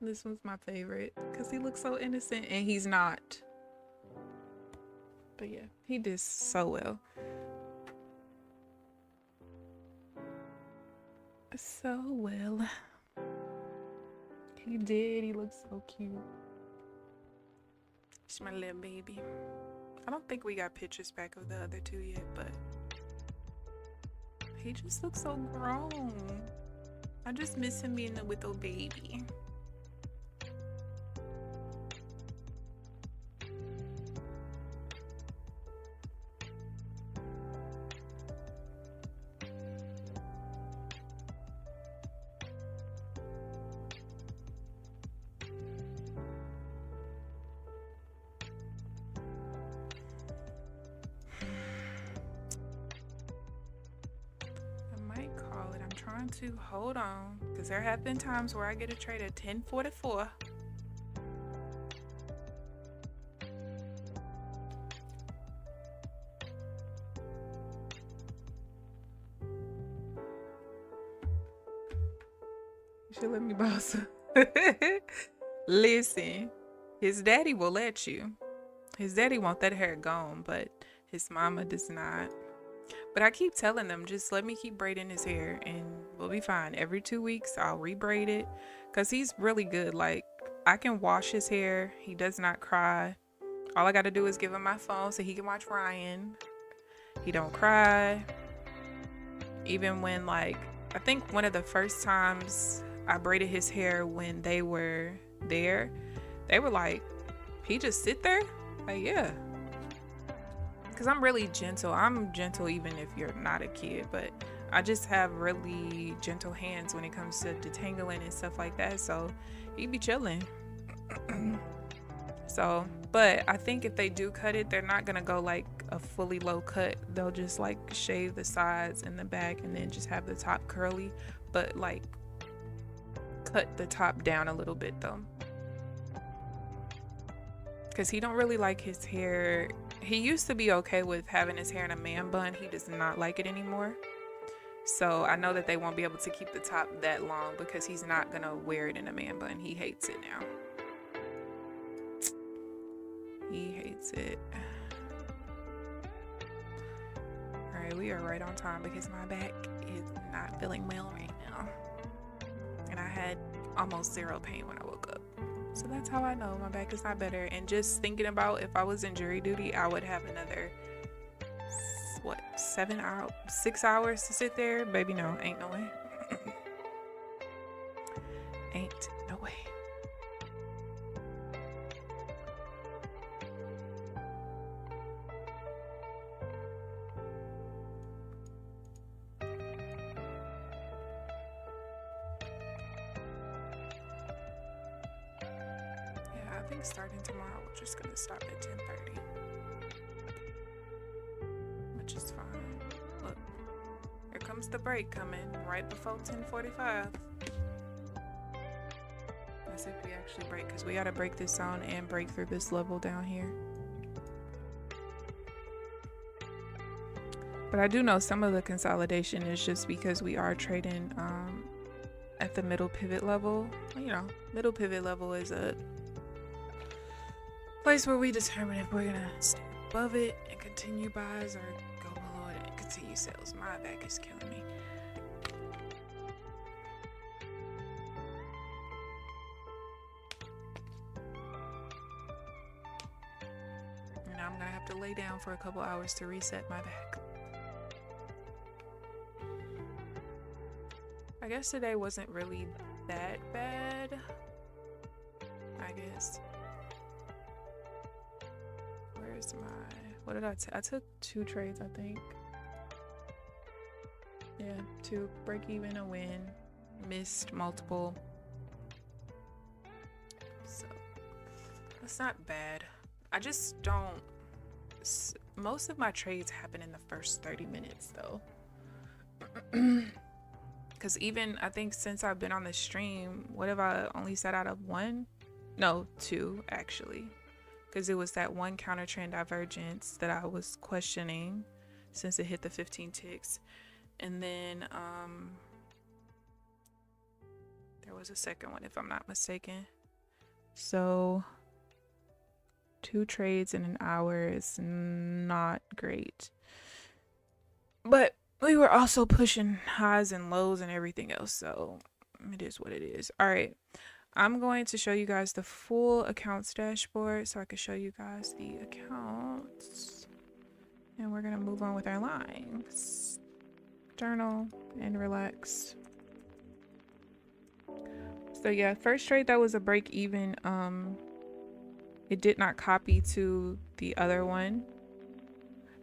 This one's my favorite because he looks so innocent, and he's not. But yeah, he did so well. So well. He did. He looks so cute. It's my little baby. I don't think we got pictures back of the other two yet, but he just looks so grown. I just miss him being a little baby. To hold on, because there have been times where I get a trade at 10:44. You should let me boss. Listen, his daddy will let you. His daddy want that hair gone, but his mama does not. But I keep telling them, just let me keep braiding his hair and we'll be fine. Every 2 weeks, I'll rebraid it because he's really good. Like, I can wash his hair. He does not cry. All I got to do is give him my phone so he can watch Ryan. He don't cry. Even when, like, I think one of the first times I braided his hair when they were there, they were like, he just sit there? Like, yeah. Because I'm really gentle. I'm gentle even if you're not a kid, but I just have really gentle hands when it comes to detangling and stuff like that. So he be chilling. So, but I think if they do cut it, they're not gonna go like a fully low cut. They'll just like shave the sides and the back and then just have the top curly, but like cut the top down a little bit though. Because he don't really like his hair. He used to be okay with having his hair in a man bun. He does not like it anymore. So I know that they won't be able to keep the top that long because he's not gonna wear it in a man bun. He hates it now. He hates it. Alright, we are right on time because my back is not feeling well right now. And I had almost zero pain when I woke up. So that's how I know my back is not better. And just thinking about if I was in jury duty, I would have another, what, 6 hours to sit there? Baby, no, ain't no way. Ain't no way. think starting tomorrow, we're just gonna stop at 10:30, which is fine. Look, here comes the break coming right before 10:45. Let's see if we actually break, because we gotta break this zone and break through this level down here. But I do know some of the consolidation is just because we are trading at the middle pivot level. You know, middle pivot level is a place where we determine if we're gonna stay above it and continue buys or go below it and continue sales. My back is killing me. And now I'm gonna have to lay down for a couple hours to reset my back. I guess today wasn't really that bad. I guess. Where's my... What did I took 2 trades, I think. Yeah, 2. Break even, a win. Missed multiple. So, that's not bad. I just don't... Most of my trades happen in the first 30 minutes, though. Because even, I think since I've been on the stream, what have I only set out of 1? No, 2, actually. Because it was that one counter trend divergence that I was questioning since it hit the 15 ticks. And then there was a second one, if I'm not mistaken. So 2 trades in an hour is not great. But we were also pushing highs and lows and everything else, so it is what it is. All right, I'm going to show you guys the full accounts dashboard so I can show you guys the accounts. And we're going to move on with our lines. Journal and relax. So yeah, first trade that was a break even. It did not copy to the other one,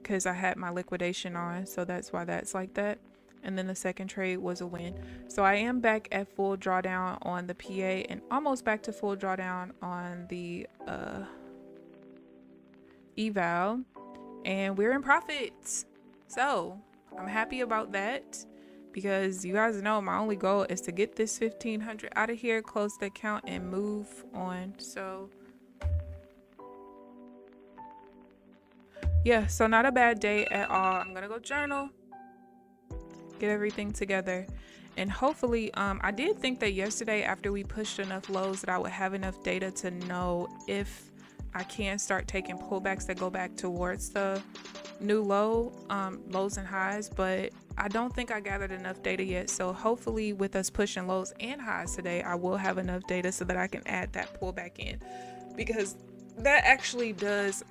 because I had my liquidation on, so that's why that's like that. And then the second trade was a win. So I am back at full drawdown on the PA and almost back to full drawdown on the eval, and we're in profits. So I'm happy about that, because you guys know my only goal is to get this 1500 out of here, close the account, and move on. So yeah, so not a bad day at all. I'm gonna go journal, get everything together, and hopefully I did think that yesterday after we pushed enough lows that I would have enough data to know if I can start taking pullbacks that go back towards the new low, lows and highs, but I don't think I gathered enough data yet. So hopefully with us pushing lows and highs today, I will have enough data so that I can add that pullback in, because that actually does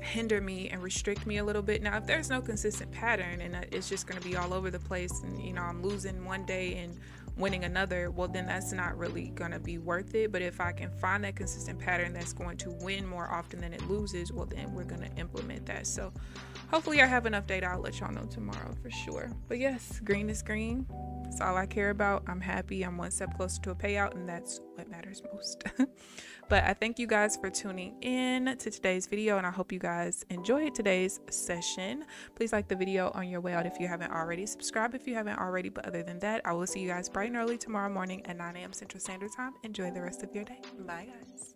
hinder me and restrict me a little bit. Now if there's no consistent pattern and it's just going to be all over the place, and you know I'm losing one day and winning another, well then that's not really going to be worth it. But if I can find that consistent pattern that's going to win more often than it loses, well then we're going to implement that. So hopefully I have enough data. I'll let y'all know tomorrow for sure. But yes, green is green. That's all I care about. I'm happy. I'm one step closer to a payout, and that's what matters most. But I thank you guys for tuning in to today's video, and I hope you guys enjoyed today's session. Please like the video on your way out if you haven't already. Subscribe if you haven't already. But other than that, I will see you guys bright and early tomorrow morning at 9 a.m. Central Standard Time. Enjoy the rest of your day. Bye, guys.